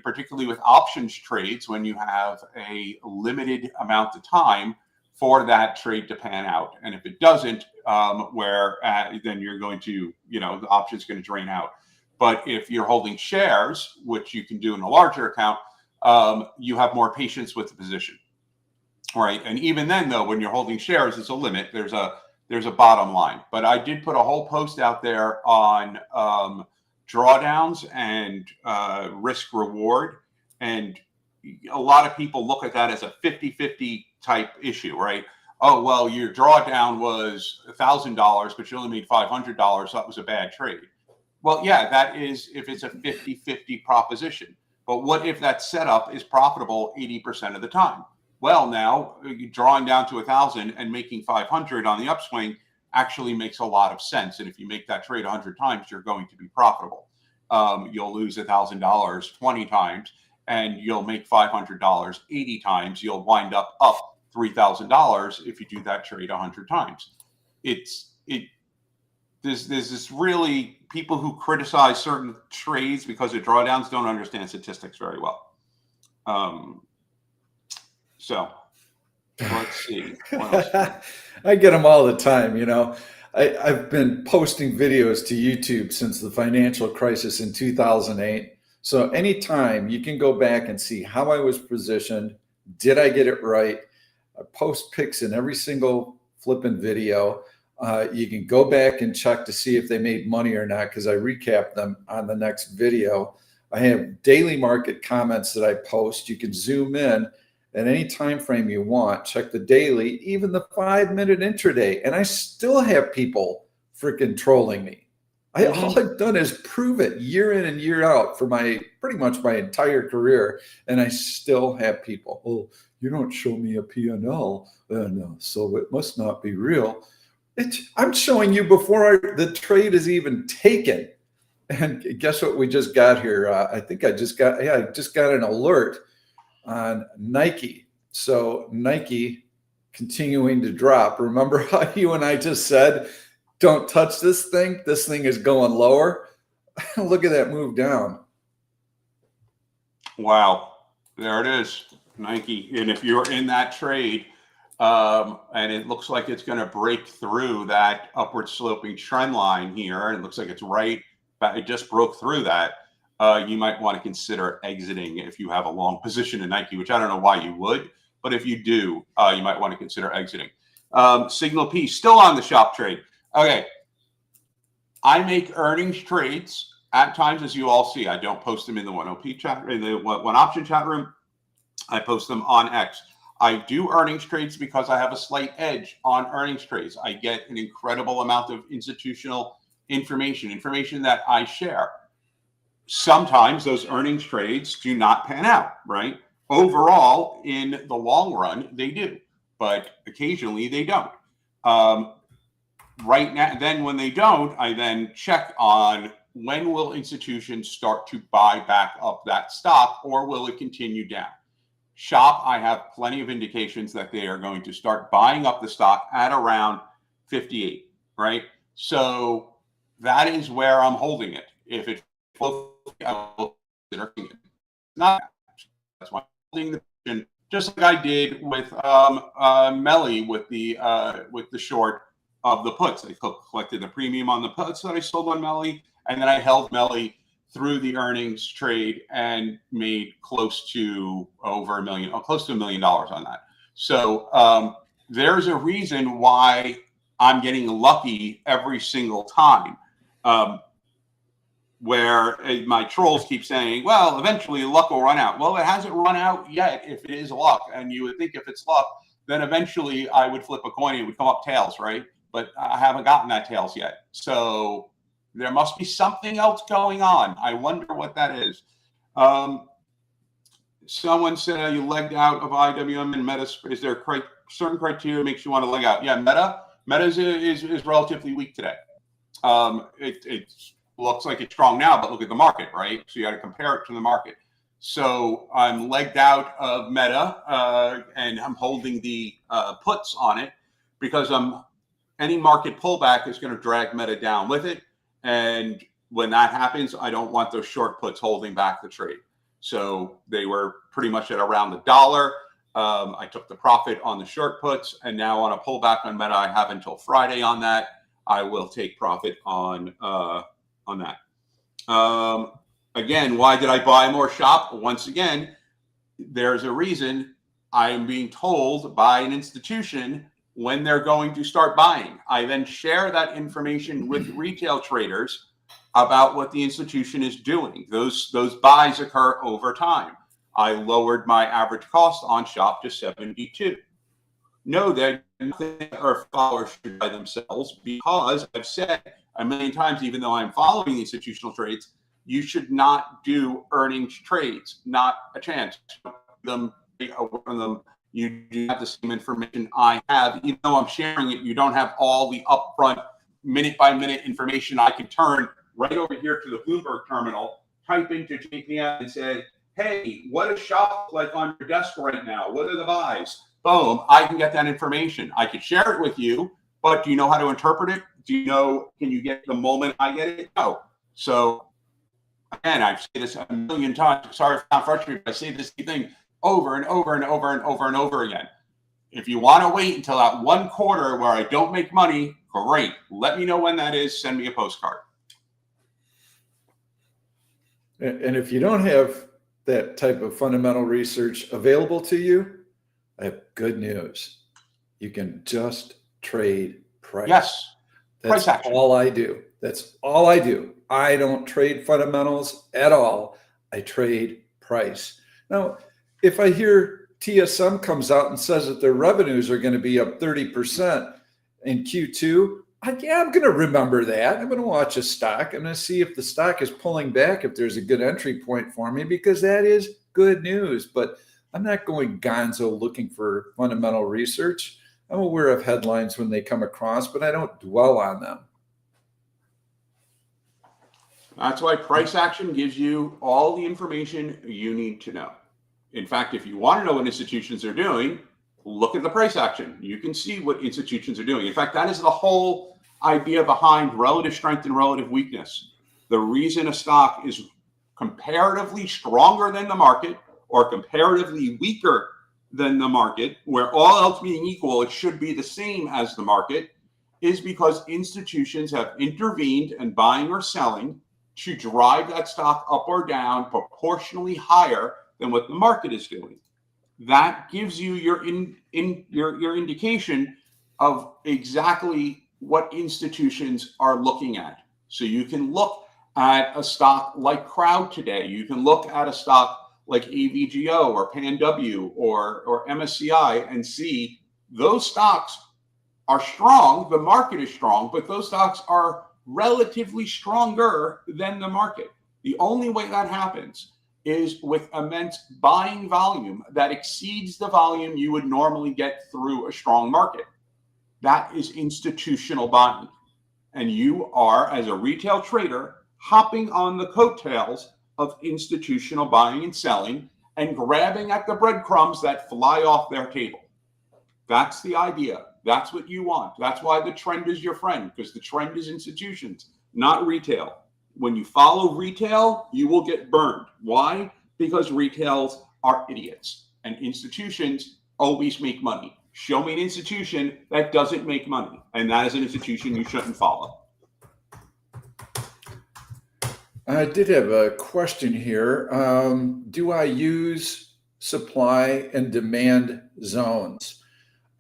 Particularly with options trades, when you have a limited amount of time for that trade to pan out, and if it doesn't, then you're going to, the option's going to drain out. But if you're holding shares, which you can do in a larger account, you have more patience with the position, right? And even then, though, when you're holding shares, it's a limit. There's a bottom line. But I did put a whole post out there on drawdowns and risk reward, and a lot of people look at that as a 50-50 type issue, right? Oh, well, your drawdown was $1,000, but you only made $500, so that was a bad trade. Well, yeah, that is if it's a 50-50 proposition. But what if that setup is profitable 80% of the time? Well, now drawing down to 1,000 and making 500 on the upswing actually makes a lot of sense. And if you make that trade 100 times, you're going to be profitable. You'll lose $1,000 20 times, and you'll make $500 80 times. You'll wind up $3,000 if you do that trade 100 times. there's this really people who criticize certain trades because of drawdowns don't understand statistics very well. So let's see. What else? I get them all the time. I've been posting videos to YouTube since the financial crisis in 2008. So anytime you can go back and see how I was positioned, did I get it right? I post pics in every single flipping video. You can go back and check to see if they made money or not, because I recap them on the next video. I have daily market comments that I post. You can zoom in at any time frame you want, check the daily, even the 5-minute intraday, and I still have people freaking trolling me. All I've done is prove it year in and year out for pretty much my entire career, and I still have people, oh, you don't show me a P&L, and so it must not be real. I'm showing you before the trade is even taken. And guess what we just got here? I just got an alert on Nike. So Nike continuing to drop. Remember how you and I just said, don't touch this thing. This thing is going lower. Look at that move down. Wow. There it is, Nike. And if you're in that trade, and it looks like it's going to break through that upward sloping trend line here, and it looks like it's right, it just broke through that. You might want to consider exiting if you have a long position in Nike, which I don't know why you would, but if you do, you might want to consider exiting. Signal P still on the shop trade. Okay. I make earnings trades at times, as you all see. I don't post them in the OneOp chat, in the OneOption chat room. I post them on X. I do earnings trades because I have a slight edge on earnings trades. I get an incredible amount of institutional information that I share. Sometimes those earnings trades do not pan out, right? Overall, in the long run, they do, but occasionally they don't. Right now, then when they don't, I then check on when will institutions start to buy back up that stock, or will it continue down? Shop, I have plenty of indications that they are going to start buying up the stock at around 58, right? So that is where I'm holding it. If it flows, I will consider it. Not, that's why I'm holding the position, just like I did with Melly with the short of the puts. I collected the premium on the puts that I sold on Melly, and then I held Melly through the earnings trade and made close to over $1 million, close to $1 million on that. So there's a reason why I'm getting lucky every single time. Where my trolls keep saying, well, eventually luck will run out. Well, it hasn't run out yet if it is luck. And you would think if it's luck, then eventually I would flip a coin and it would come up tails, right? But I haven't gotten that tails yet. So there must be something else going on. I wonder what that is. Someone said you legged out of IWM and Meta. Is there certain criteria that makes you want to leg out? Yeah, Meta is relatively weak today. It looks like it's strong now, but look at the market, right? So you got to compare it to the market. So I'm legged out of Meta, and I'm holding the puts on it because any market pullback is going to drag Meta down with it. And when that happens, I don't want those short puts holding back the trade. So they were pretty much at around $1. I took the profit on the short puts, and now on a pullback on Meta, I have until Friday on that. I will take profit on that. Again, why did I buy more shop? Once again, there's a reason. I am being told by an institution when they're going to start buying. I then share that information with retail traders about what the institution is doing. Those buys occur over time. I lowered my average cost on shop to 72. Know that nothing our followers should buy themselves, because I've said a million times, even though I'm following institutional trades, you should not do earnings trades. Not a chance. You do have the same information I have. Even though I'm sharing it, you don't have all the upfront minute-by-minute information. I can turn right over here to the Bloomberg terminal, type into JPM and say, hey, what does shop look like on your desk right now? What are the buys? Boom, I can get that information. I could share it with you, But do you know how to interpret it? Can you get the moment I get it? No. So again, I've said this a million times. Sorry if I'm not frustrated, but I say this thing over and over and over and over and over again. If you want to wait until that one quarter where I don't make money, great. Let me know when that is. Send me a postcard. And if you don't have that type of fundamental research available to you, I have good news. You can just trade price. Yes. That's Price action. all I do. That's all I do. I don't trade fundamentals at all. I trade price. Now, if I hear TSM comes out and says that their revenues are going to be up 30% in Q2, I'm going to remember that. I'm going to watch a stock. I'm going to see if the stock is pulling back, if there's a good entry point for me, because that is good news. But I'm not going gonzo looking for fundamental research. I'm aware of headlines when they come across, but I don't dwell on them. That's why price action gives you all the information you need to know. In fact, if you want to know what institutions are doing, look at the price action. You can see what institutions are doing. In fact, that is the whole idea behind relative strength and relative weakness. The reason a stock is comparatively stronger than the market or comparatively weaker than the market, where all else being equal, it should be the same as the market, is because institutions have intervened and buying or selling to drive that stock up or down proportionally higher than what the market is doing. That gives you your indication of exactly what institutions are looking at. So you can look at a stock like Crowd today. You can look at a stock like AVGO or PanW or MSCI and see those stocks are strong. The market is strong, but those stocks are relatively stronger than the market. The only way that happens is with immense buying volume that exceeds the volume you would normally get through a strong market. That is institutional buying. And you are, as a retail trader, hopping on the coattails of institutional buying and selling and grabbing at the breadcrumbs that fly off their table. That's the idea. That's what you want. That's why the trend is your friend, because the trend is institutions, not retail. When you follow retail, you will get burned. Why? Because retails are idiots and institutions always make money. Show me an institution that doesn't make money, and that is an institution you shouldn't follow. I did have a question here. Do I use supply and demand zones?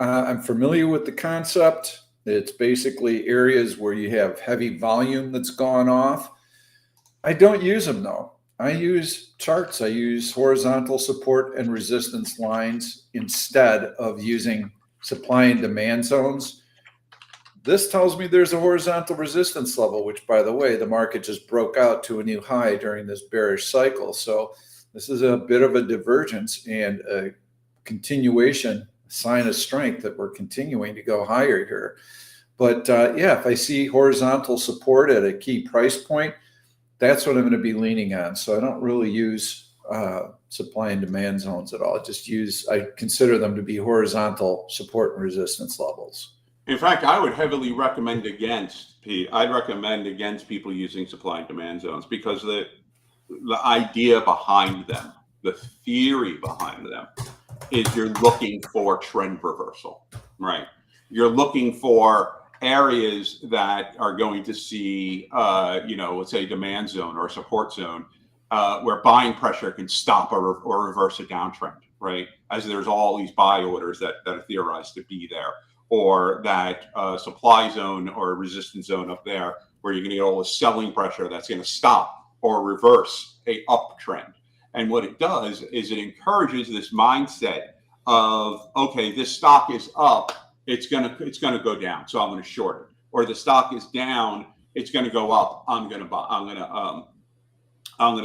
I'm familiar with the concept. It's basically areas where you have heavy volume that's gone off. I don't use them though. I use charts. I use horizontal support and resistance lines instead of using supply and demand zones. This tells me there's a horizontal resistance level, which, by the way, the market just broke out to a new high during this bearish cycle. So this is a bit of a divergence and a continuation, sign of strength that we're continuing to go higher here. But yeah, if I see horizontal support at a key price point, that's what I'm going to be leaning on. So I don't really use supply and demand zones at all. I consider them to be horizontal support and resistance levels. In fact, I would heavily recommend against, Pete. I'd recommend against people using supply and demand zones because the idea behind them, the theory behind them, is you're looking for trend reversal, right? You're looking for areas that are going to see, let's say demand zone or support zone, where buying pressure can stop or reverse a downtrend, right? As there's all these buy orders that are theorized to be there, or that supply zone or resistance zone up there, where you're going to get all the selling pressure that's going to stop or reverse a uptrend. And what it does is it encourages this mindset of, okay, this stock is up, it's gonna go down, so I'm going to short it. Or the stock is down, it's going to go up, I'm going to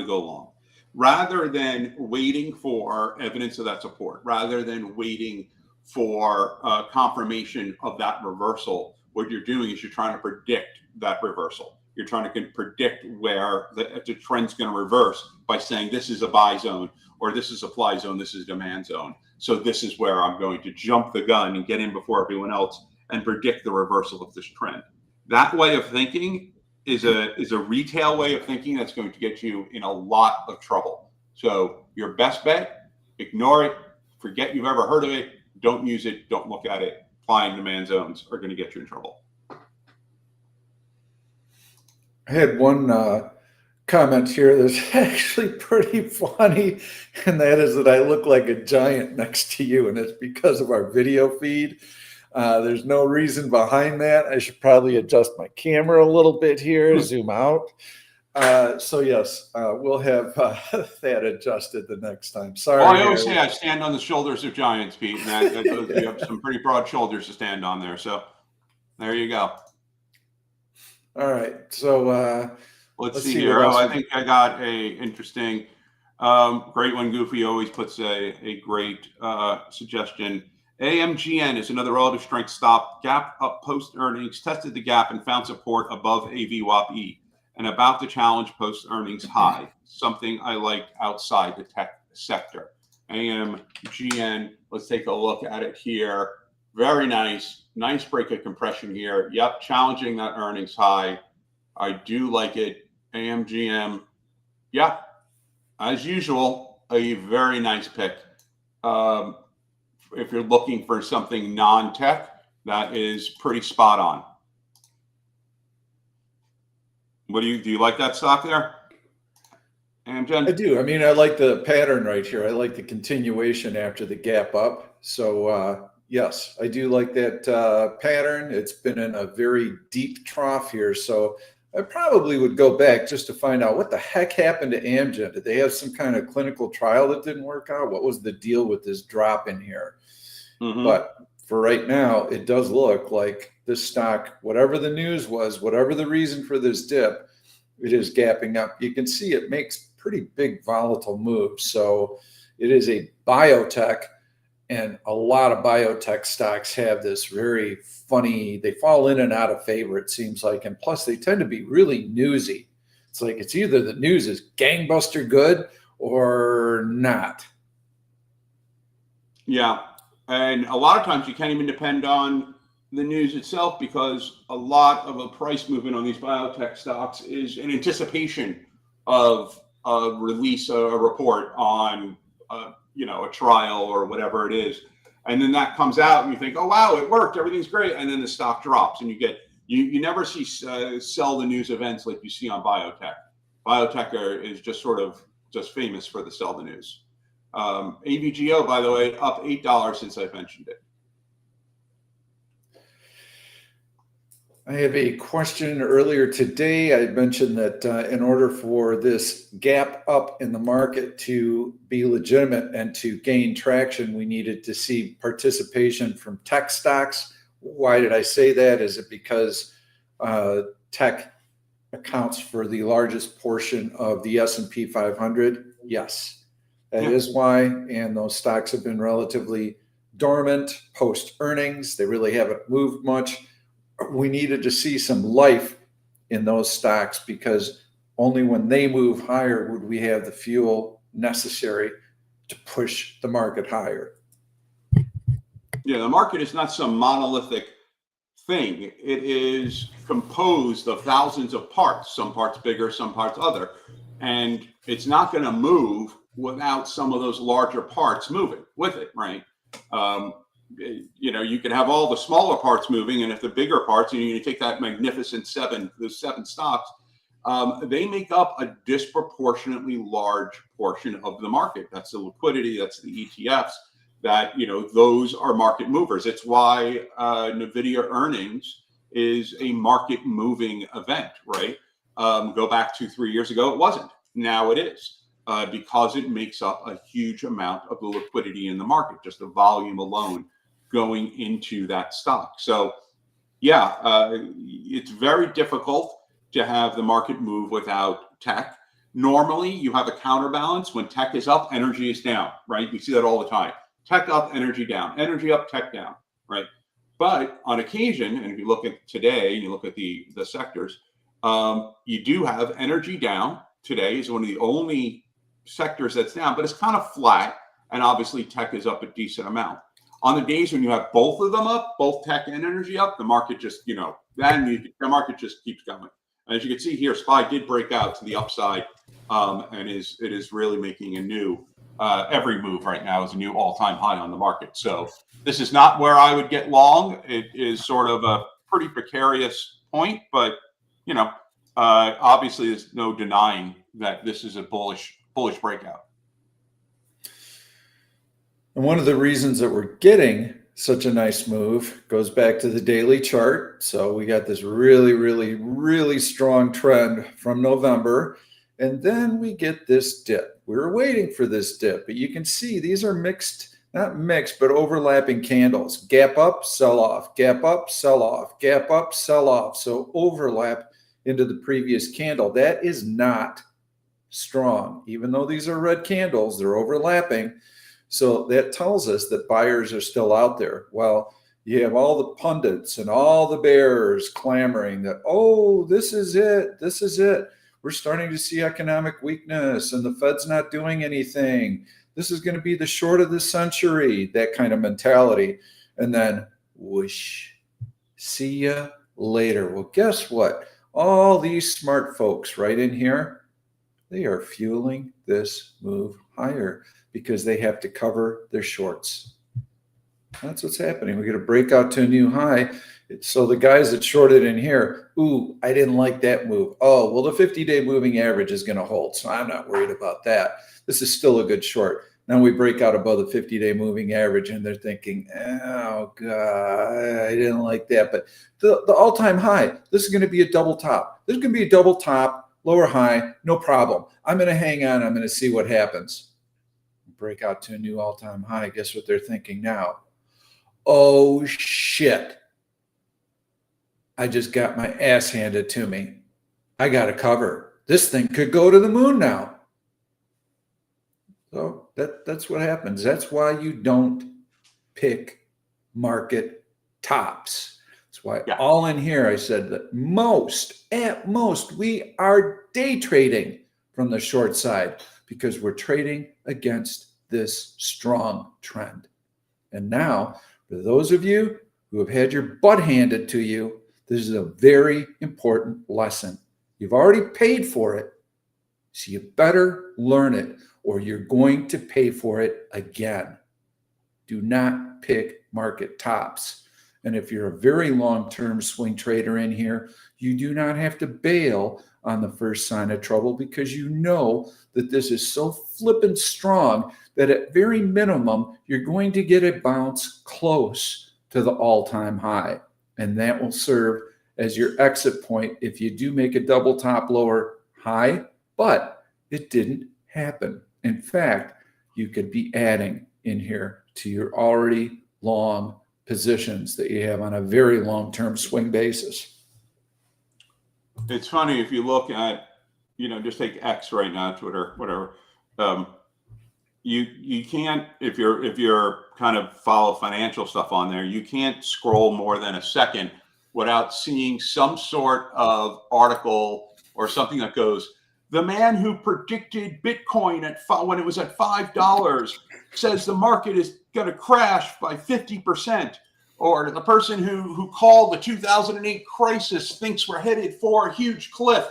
go long. Rather than waiting for evidence of that support, rather than waiting for confirmation of that reversal, what you're doing is you're trying to predict that reversal. You're trying to predict where the trend's going to reverse by saying this is a buy zone, or this is a supply zone, this is a demand zone. So this is where I'm going to jump the gun and get in before everyone else and predict the reversal of this trend. That way of thinking is a retail way of thinking that's going to get you in a lot of trouble. So your best bet, ignore it, forget you've ever heard of it, don't use it, don't look at it. Supply and demand zones are going to get you in trouble. I had one comment here that's actually pretty funny, and that is that I look like a giant next to you, and it's because of our video feed. There's no reason behind that. I should probably adjust my camera a little bit here, zoom out. So yes, we'll have that adjusted the next time. Sorry. Well, I always say I stand on the shoulders of giants, Pete, and you have some pretty broad shoulders to stand on there. So there you go. All right. So let's see here. Oh, I think I got a interesting, great one. Goofy always puts a great suggestion. AMGN is another relative strength stop. Gap up post earnings, tested the gap and found support above AVWAP-E and about to challenge post earnings high. Something I liked outside the tech sector. AMGN, let's take a look at it here. Very nice. Nice break of compression here. Yep, challenging that earnings high. I do like it. AMGM, yeah, as usual, a very nice pick. If you're looking for something non-tech, that is pretty spot on. What do you like that stock there? Amgen? I do. I mean, I like the pattern right here. I like the continuation after the gap up. So yes, I do like that pattern. It's been in a very deep trough here. So I probably would go back just to find out what the heck happened to Amgen. Did they have some kind of clinical trial that didn't work out? What was the deal with this drop in here? But for right now, it does look like this stock, whatever the news was, whatever the reason for this dip, it is gapping up. You can see it makes pretty big volatile moves. So it is a biotech, and a lot of biotech stocks have this very funny, they fall in and out of favor, it seems like. And plus, they tend to be really newsy. It's like it's either the news is gangbuster good or not. Yeah. And a lot of times you can't even depend on the news itself, because a lot of a price movement on these biotech stocks is in anticipation of a release, a report on a trial or whatever it is. And then that comes out and you think, oh, wow, it worked. Everything's great. And then the stock drops and you never see sell the news events like you see on biotech. Biotech is just famous for the sell the news. AVGO, by the way, up $8 since I mentioned it. I have a question earlier today. I mentioned that in order for this gap up in the market to be legitimate and to gain traction, we needed to see participation from tech stocks. Why did I say that? Is it because tech accounts for the largest portion of the S&P 500? Yes. That is why, and those stocks have been relatively dormant post earnings. They really haven't moved much. We needed to see some life in those stocks, because only when they move higher would we have the fuel necessary to push the market higher. Yeah, the market is not some monolithic thing. It is composed of thousands of parts, some parts bigger, some parts other. And it's not going to move without some of those larger parts moving with it, right? You can have all the smaller parts moving, and if the bigger parts, and you take that magnificent those seven stocks, they make up a disproportionately large portion of the market. That's the liquidity, that's the ETFs, those are market movers. It's why NVIDIA earnings is a market moving event, right? Go back 2-3 years ago, it wasn't. Now it is. Because it makes up a huge amount of the liquidity in the market, just the volume alone going into that stock. So, yeah, it's very difficult to have the market move without tech. Normally, you have a counterbalance. When tech is up, energy is down, right? We see that all the time. Tech up, energy down. Energy up, tech down, right? But on occasion, and if you look at today, and you look at the sectors, you do have energy down. Today is one of the only sectors that's down, but it's kind of flat, and obviously tech is up a decent amount. On the days when you have both of them up, both tech and energy up, the market just, the market just keeps going. And as you can see here, SPY did break out to the upside, and it is really making a new, every move right now is a new all-time high on the market. So this is not where I would get long. It is sort of a pretty precarious point, but obviously there's no denying that this is a bullish breakout. And one of the reasons that we're getting such a nice move goes back to the daily chart. So we got this really, really, really strong trend from November, and then we get this dip. We were waiting for this dip, but you can see these are mixed, not mixed, but overlapping candles. Gap up, sell off, gap up, sell off, gap up, sell off. So overlap into the previous candle. That is not strong. Even though these are red candles, they're overlapping. So that tells us that buyers are still out there. Well, you have all the pundits and all the bears clamoring that, oh, this is it. This is it. We're starting to see economic weakness and the Fed's not doing anything. This is going to be the short of the century, that kind of mentality. And then whoosh, see ya later. Well, guess what? All these smart folks right in here, they are fueling this move higher because they have to cover their shorts. That's what's happening. We're going to break out to a new high. So the guys that shorted in here, ooh, I didn't like that move. Oh, well, the 50-day moving average is going to hold, so I'm not worried about that. This is still a good short. Now we break out above the 50-day moving average, and they're thinking, oh, God, I didn't like that. But the all-time high, this is going to be a double top. There's going to be a double top, lower high, no problem. I'm going to hang on. I'm going to see what happens. Break out to a new all-time high. Guess what they're thinking now? Oh, shit. I just got my ass handed to me. I got to cover. This thing could go to the moon now. So that's what happens. That's why you don't pick market tops. That's why all in here I said that at most, we are day trading from the short side because we're trading against this strong trend. And now, for those of you who have had your butt handed to you, this is a very important lesson. You've already paid for it, so you better learn it, or you're going to pay for it again. Do not pick market tops. And if you're a very long-term swing trader in here, you do not have to bail on the first sign of trouble because you know that this is so flippin' strong that at very minimum, you're going to get a bounce close to the all-time high. And that will serve as your exit point if you do make a double top lower high, but it didn't happen. In fact, you could be adding in here to your already long positions that you have on a very long-term swing basis. It's funny if you look at, just take X right now, Twitter, whatever. You can't, if you're kind of follow financial stuff on there, you can't scroll more than a second without seeing some sort of article or something that goes, the man who predicted Bitcoin when it was at $5 says the market is going to crash by 50%. Or the person who called the 2008 crisis thinks we're headed for a huge cliff.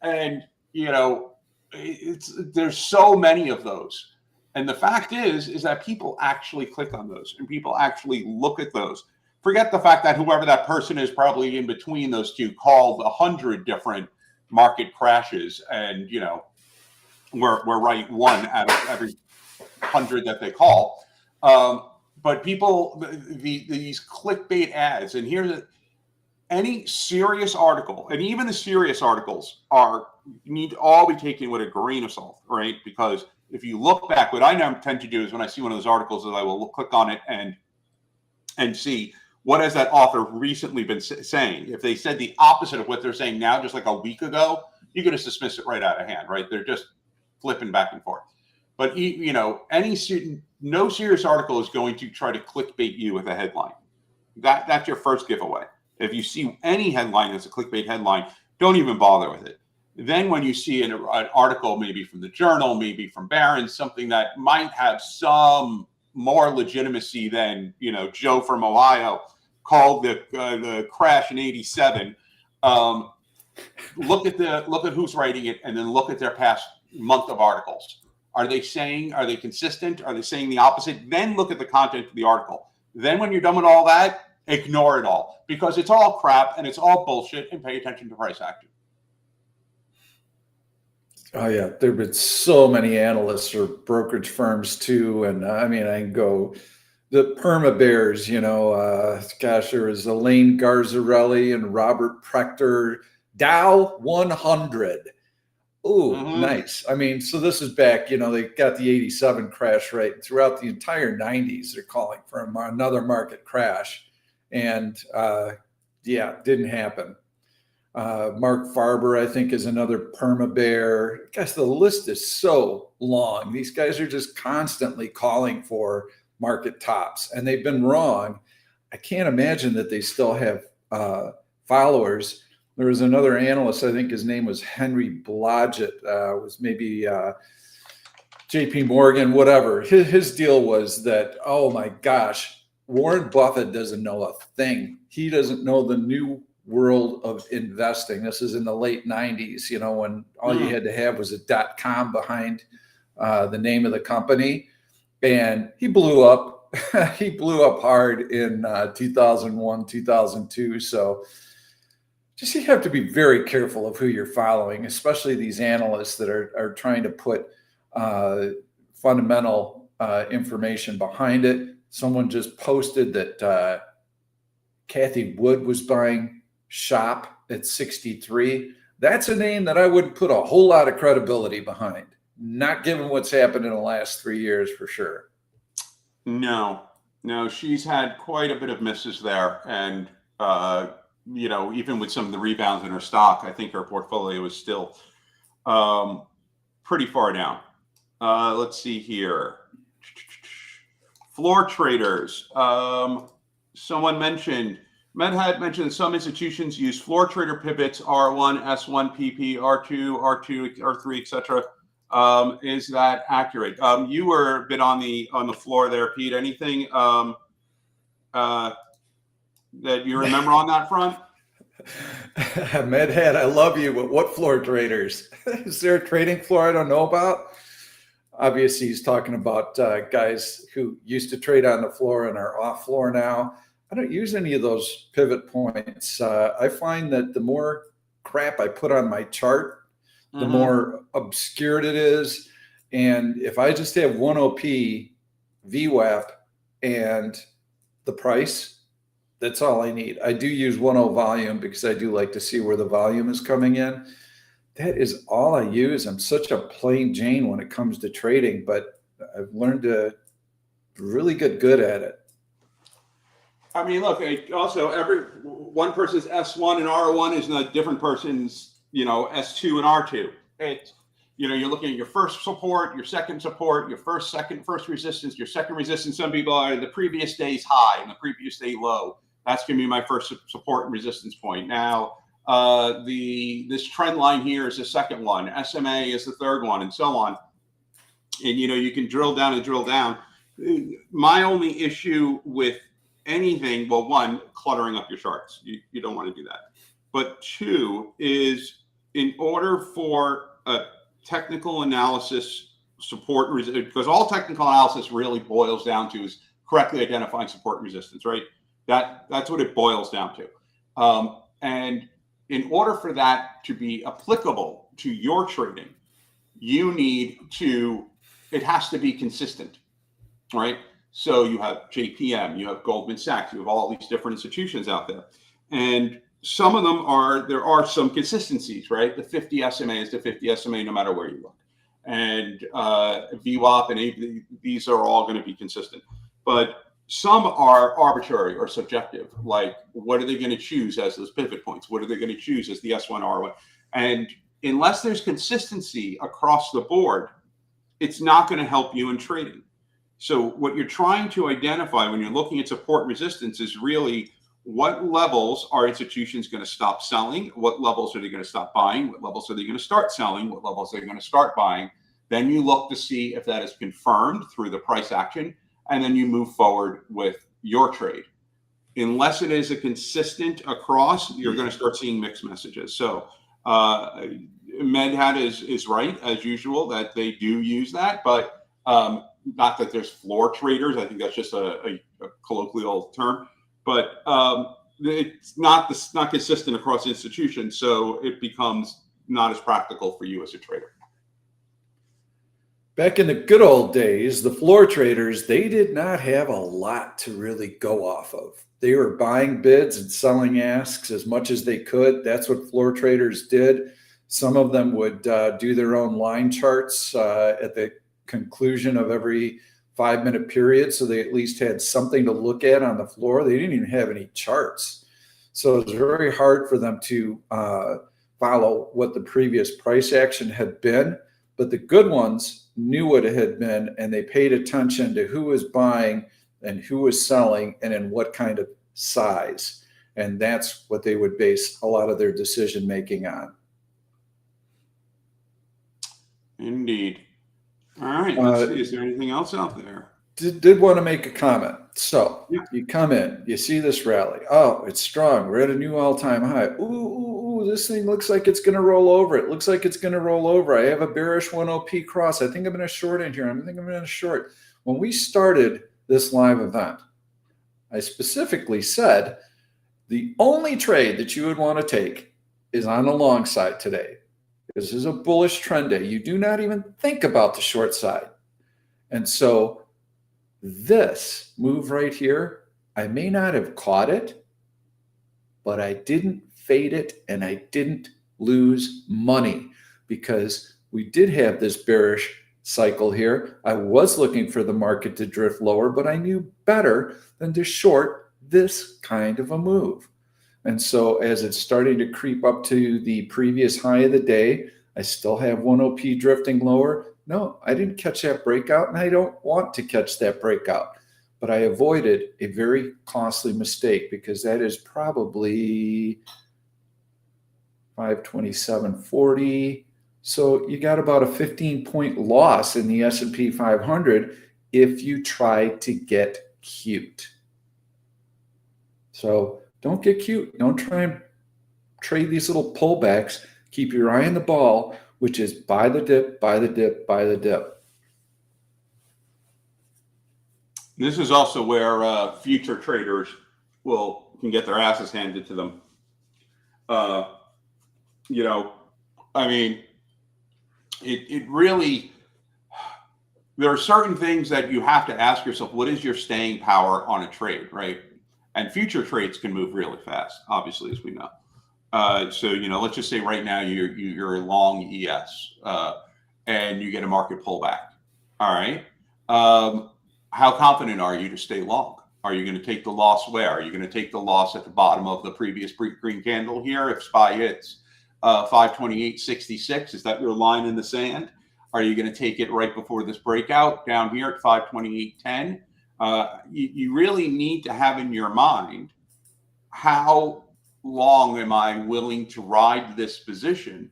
And, there's so many of those. And the fact is that people actually click on those and people actually look at those. Forget the fact that whoever that person is probably in between those two called 100 different market crashes. And, we're right one out of every 100 that they call. But people, these clickbait ads, and here's any serious article, and even the serious articles need to all be taken with a grain of salt, right? Because if you look back, what I now tend to do is when I see one of those articles, is I will click on it and see what has that author recently been saying. If they said the opposite of what they're saying now, just like a week ago, you could just dismiss it right out of hand, right? They're just flipping back and forth. But no serious article is going to try to clickbait you with a headline. That's your first giveaway. If you see any headline that's a clickbait headline, don't even bother with it. Then when you see an article, maybe from the Journal, maybe from Barron's, something that might have some more legitimacy than, Joe from Ohio called the crash in '87. Look at who's writing it, and then look at their past month of articles. Are they consistent? Are they saying the opposite? Then look at the content of the article. Then when you're done with all that, ignore it all, because it's all crap and it's all bullshit, and pay attention to price action. Oh yeah, there've been so many analysts or brokerage firms too, and I mean, I can go the perma bears. Gosh, there was Elaine Garzarelli and Robert Prechter. Dow 100. Ooh, nice. I mean, so this is back. They got the '87 crash right, and throughout the entire '90s, they're calling for another market crash, and didn't happen. Mark Farber, I think, is another perma bear. Gosh, the list is so long. These guys are just constantly calling for market tops, and they've been wrong. I can't imagine that they still have followers. There was another analyst, I think his name was Henry Blodgett, was maybe JP Morgan, whatever. His deal was that, oh my gosh, Warren Buffett doesn't know a thing. He doesn't know the new world of investing. This is in the late '90s, when all you had to have was a .com behind the name of the company. And he blew up. He blew up hard in 2001, 2002. So just you have to be very careful of who you're following, especially these analysts that are trying to put fundamental information behind it. Someone just posted that Kathy Wood was buying Shop at 63. That's a name that I wouldn't put a whole lot of credibility behind, not given what's happened in the last 3 years for sure. No, she's had quite a bit of misses there. And, even with some of the rebounds in her stock, I think her portfolio is still pretty far down. Let's see here. Floor traders. Someone mentioned, Med had mentioned some institutions use floor trader pivots, R1, S1, PP, R2, R3, etc. Is that accurate? You were a bit on the floor there, Pete. Anything that you remember on that front? Medhead, I love you, but what floor traders? Is there a trading floor I don't know about? Obviously, he's talking about guys who used to trade on the floor and are off floor now. I don't use any of those pivot points. I find that the more crap I put on my chart, the more obscured it is. And if I just have 1OP, VWAP, and the price, that's all I need. I do use 1O volume because I do like to see where the volume is coming in. That is all I use. I'm such a plain Jane when it comes to trading, but I've learned to really get good at it. I mean, look, also every one person's S1 and R1 is a different person's, S2 and R2. It's, you're looking at your first support, your second support, your first resistance, your second resistance. Some people are the previous day's high and the previous day low. That's going to be my first support and resistance point. Now, this trend line here is the second one. SMA is the third one, and so on. And, you can drill down and drill down. My only issue with anything, well, one, cluttering up your charts. You don't want to do that. But two is, in order for a technical analysis support, because all technical analysis really boils down to is correctly identifying support and resistance, right? That's what it boils down to. And in order for that to be applicable to your trading, it has to be consistent, right? So you have JPM, you have Goldman Sachs, you have all these different institutions out there. And some of them there are some consistencies, right? The 50 SMA is the 50 SMA no matter where you look. And VWAP and these are all going to be consistent. But some are arbitrary or subjective, like what are they going to choose as those pivot points? What are they going to choose as the S1, R1? And unless there's consistency across the board, it's not going to help you in trading. So what you're trying to identify when you're looking at support and resistance is really what levels are institutions going to stop selling? What levels are they going to stop buying? What levels are they going to start selling? What levels are they going to start buying? Then you look to see if that is confirmed through the price action. and then you move forward with your trade. Unless it is a consistent across, you're going to start seeing mixed messages. So MedHat is right, as usual, that they do use that, but not that there's floor traders. I think that's just a colloquial term, but it's not consistent across institutions, so it becomes not as practical for you as a trader. Back in the good old days, the floor traders, they did not have a lot to really go off of. They were buying bids and selling asks as much as they could. That's what floor traders did. Some of them would do their own line charts at the conclusion of every 5-minute period, so they at least had something to look at on the floor. They didn't even have any charts. So it was very hard for them to follow what the previous price action had been. But the good ones knew what it had been, and they paid attention to who was buying and who was selling and in what kind of size. And that's what they would base a lot of their decision making on. Indeed. All right. Let's see. Is there anything else out there? Did want to make a comment. So yeah. You come in, you see this rally. Oh, it's strong. We're at a new all-time high. Ooh, this thing looks like it's going to roll over. It looks like it's going to roll over. I have a bearish 1OP cross. I think I'm going to short in here. I think I'm going to short. When we started this live event, I specifically said the only trade that you would want to take is on the long side today. This is a bullish trend day. You do not even think about the short side. And so this move right here, I may not have caught it, but I didn't fade it and I didn't lose money because we did have this bearish cycle here. I was looking for the market to drift lower, but I knew better than to short this kind of a move. And so as it's starting to creep up to the previous high of the day, I still have 1OP drifting lower. No, I didn't catch that breakout, and I don't want to catch that breakout. But I avoided a very costly mistake because that is probably 527.40. So you got about a 15-point loss in the S&P 500 if you try to get cute. So don't get cute. Don't try and trade these little pullbacks. Keep your eye on the ball, which is buy the dip, buy the dip, buy the dip. This is also where future traders can get their asses handed to them. I mean, it really, there are certain things that you have to ask yourself, what is your staying power on a trade, right? And future trades can move really fast, obviously, as we know. So, let's just say right now you're long ES and you get a market pullback. All right. How confident are you to stay long? Are you going to take the loss where? Are you going to take the loss at the bottom of the previous green candle here? If SPY hits 528.66, is that your line in the sand? Are you going to take it right before this breakout down here at 528.10? You really need to have in your mind, how long am I willing to ride this position,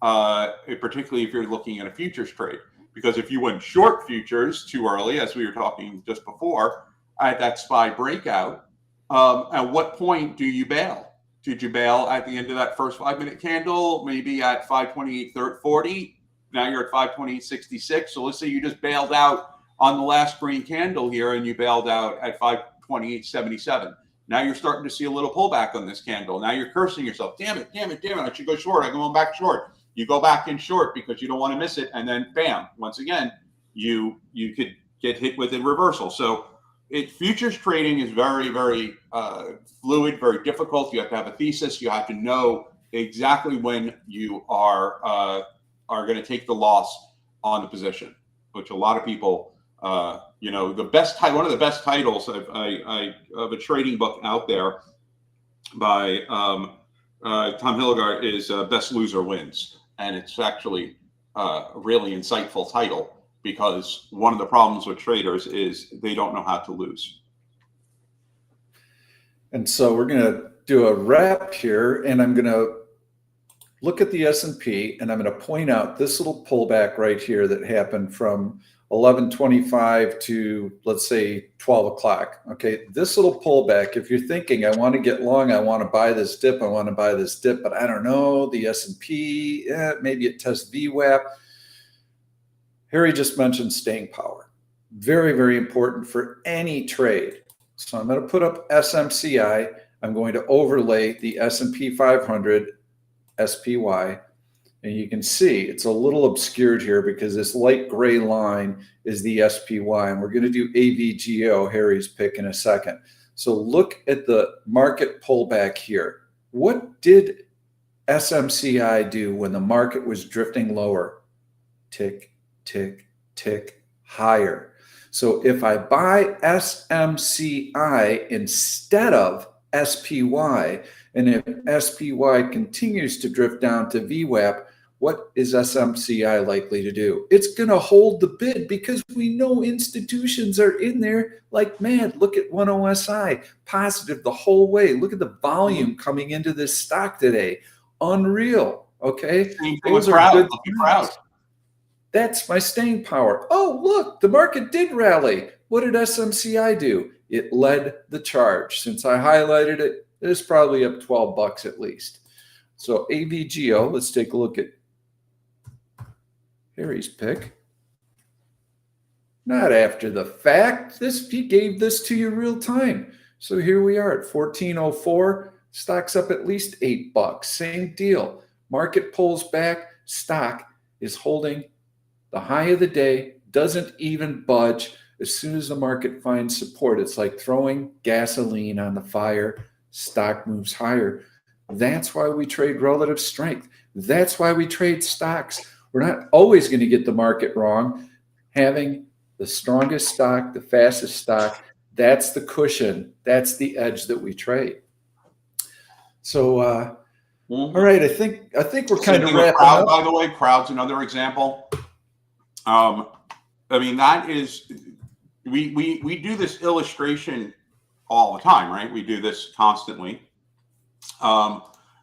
particularly if you're looking at a futures trade? Because if you went short futures too early, as we were talking just before, at that SPY breakout, at what point do you bail? Did you bail at the end of that first 5-minute candle, maybe at 528.40? Now you're at 528.66. So let's say you just bailed out on the last green candle here and you bailed out at 528.77. Now you're starting to see a little pullback on this candle. Now you're cursing yourself. Damn it. I should go short. I'm going back short. You go back in short because you don't want to miss it. And then bam, once again, you could get hit with a reversal. So futures trading is very, very fluid, very difficult. You have to have a thesis. You have to know exactly when you are going to take the loss on the position, which a lot of people, one of the best titles of a trading book out there by Tom Hilligar is Best Loser Wins. And it's actually a really insightful title because one of the problems with traders is they don't know how to lose. And so we're going to do a wrap here, and I'm going to look at the S&P, and I'm going to point out this little pullback right here that happened from 11:25 to, let's say, 12 o'clock. Okay, this little pullback, if you're thinking, I want to get long, I want to buy this dip, I want to buy this dip, but I don't know, the S&P, maybe it tests VWAP. Harry just mentioned staying power. Very, very important for any trade. So I'm going to put up SMCI. I'm going to overlay the S&P 500 SPY. And you can see it's a little obscured here because this light gray line is the SPY. And we're going to do AVGO, Harry's pick, in a second. So look at the market pullback here. What did SMCI do when the market was drifting lower? Tick, tick, tick, higher. So if I buy SMCI instead of SPY, and if SPY continues to drift down to VWAP, what is SMCI likely to do? It's going to hold the bid because we know institutions are in there like mad. Look at 10SI, positive the whole way. Look at the volume coming into this stock today. Unreal. Okay. Those are good. That's my staying power. Oh, look, the market did rally. What did SMCI do? It led the charge. Since I highlighted it, it's probably up 12 bucks at least. So AVGO, let's take a look at Harry's pick. Not after the fact. He gave this to you real time. So here we are at 1404. Stock's up at least 8 bucks. Same deal. Market pulls back. Stock is holding the high of the day, doesn't even budge. As soon as the market finds support, it's like throwing gasoline on the fire. Stock moves higher. That's why we trade relative strength. That's why we trade stocks. We're not always going to get the market wrong. Having the strongest stock, the fastest stock, that's the cushion. That's the edge that we trade. So, all right, I think we're kind of wrapping up. By the way, crowd's another example. I mean, that is, we do this illustration all the time, right? We do this constantly.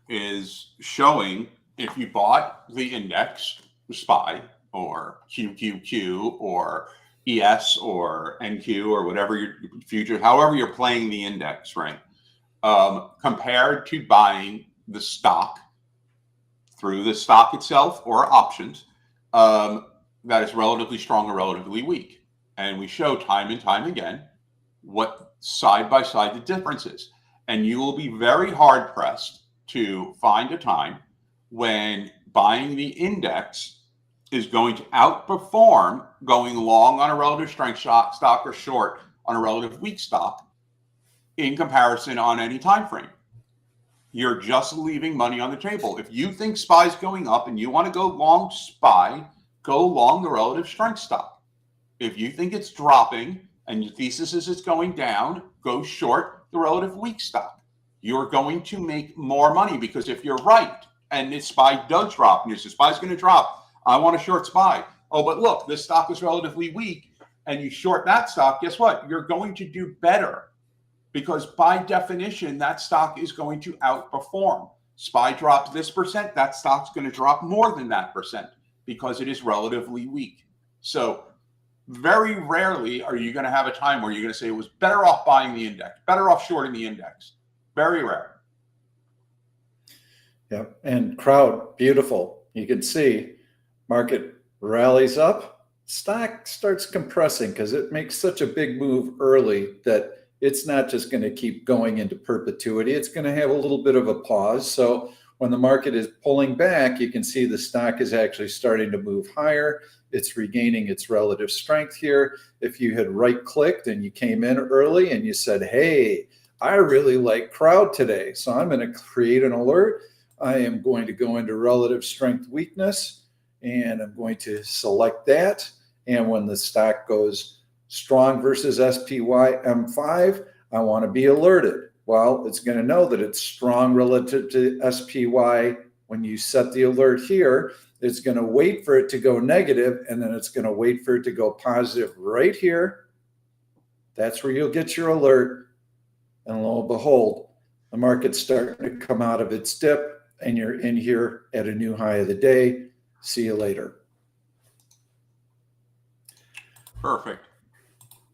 Is showing if you bought the index, SPY or QQQ or ES or NQ or whatever your future, however you're playing the index, right? Compared to buying the stock through the stock itself or options, that is relatively strong or relatively weak. And we show time and time again what side by side the difference is. And you will be very hard pressed to find a time when buying the index is going to outperform going long on a relative strength stock or short on a relative weak stock in comparison on any time frame. You're just leaving money on the table. If you think SPY is going up and you want to go long SPY, go long the relative strength stock. If you think it's dropping and your thesis is it's going down, go short the relative weak stock. You're going to make more money because if you're right and this SPY does drop and you say SPY is going to drop, I want to short SPY. Oh, but look, this stock is relatively weak and you short that stock, guess what? You're going to do better because by definition, that stock is going to outperform. SPY drops this percent, that stock's going to drop more than that percent because it is relatively weak. So very rarely are you going to have a time where you're going to say it was better off buying the index, better off shorting the index. Very rare. Yeah, and crowd, beautiful. You can see market rallies up, stock starts compressing because it makes such a big move early that it's not just going to keep going into perpetuity. It's going to have a little bit of a pause. So when the market is pulling back, you can see the stock is actually starting to move higher. It's regaining its relative strength here. If you had right-clicked and you came in early and you said, hey, I really like crowd today, so I'm going to create an alert. I am going to go into relative strength weakness, and I'm going to select that. And when the stock goes strong versus SPY M5, I want to be alerted. Well, it's going to know that it's strong relative to SPY. When you set the alert here, it's going to wait for it to go negative, and then it's going to wait for it to go positive right here. That's where you'll get your alert. And lo and behold, the market's starting to come out of its dip. and you're in here at a new high of the day. See you later. Perfect.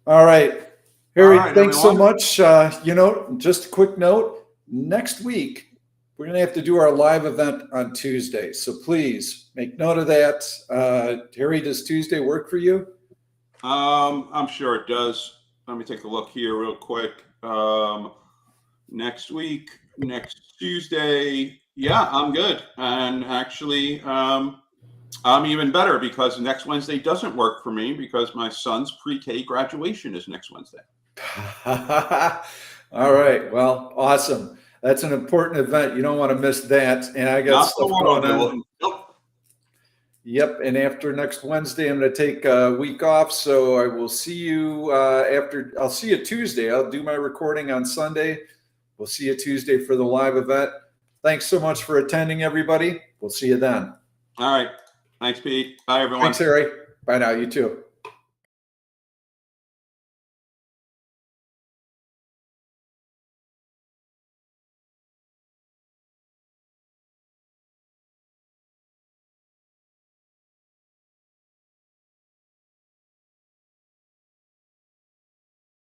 All right. Harry, All right, thanks so everyone. much. Just a quick note, next week, we're going to have to do our live event on Tuesday. So please make note of that. Harry, does Tuesday work for you? I'm sure it does. Let me take a look here real quick. Next week, next Tuesday. Yeah, I'm good. And actually, I'm even better because next Wednesday doesn't work for me because my son's pre-K graduation is next Wednesday. All right. Well, awesome. That's an important event. You don't want to miss that. And I got Not stuff the one going over. on. Nope. Yep. And after next Wednesday, I'm going to take a week off. So I will see you I'll see you Tuesday. I'll do my recording on Sunday. We'll see you Tuesday for the live event. Thanks so much for attending, everybody. We'll see you then. All right. Thanks, Pete. Bye, everyone. Thanks, Harry. Bye now. You too.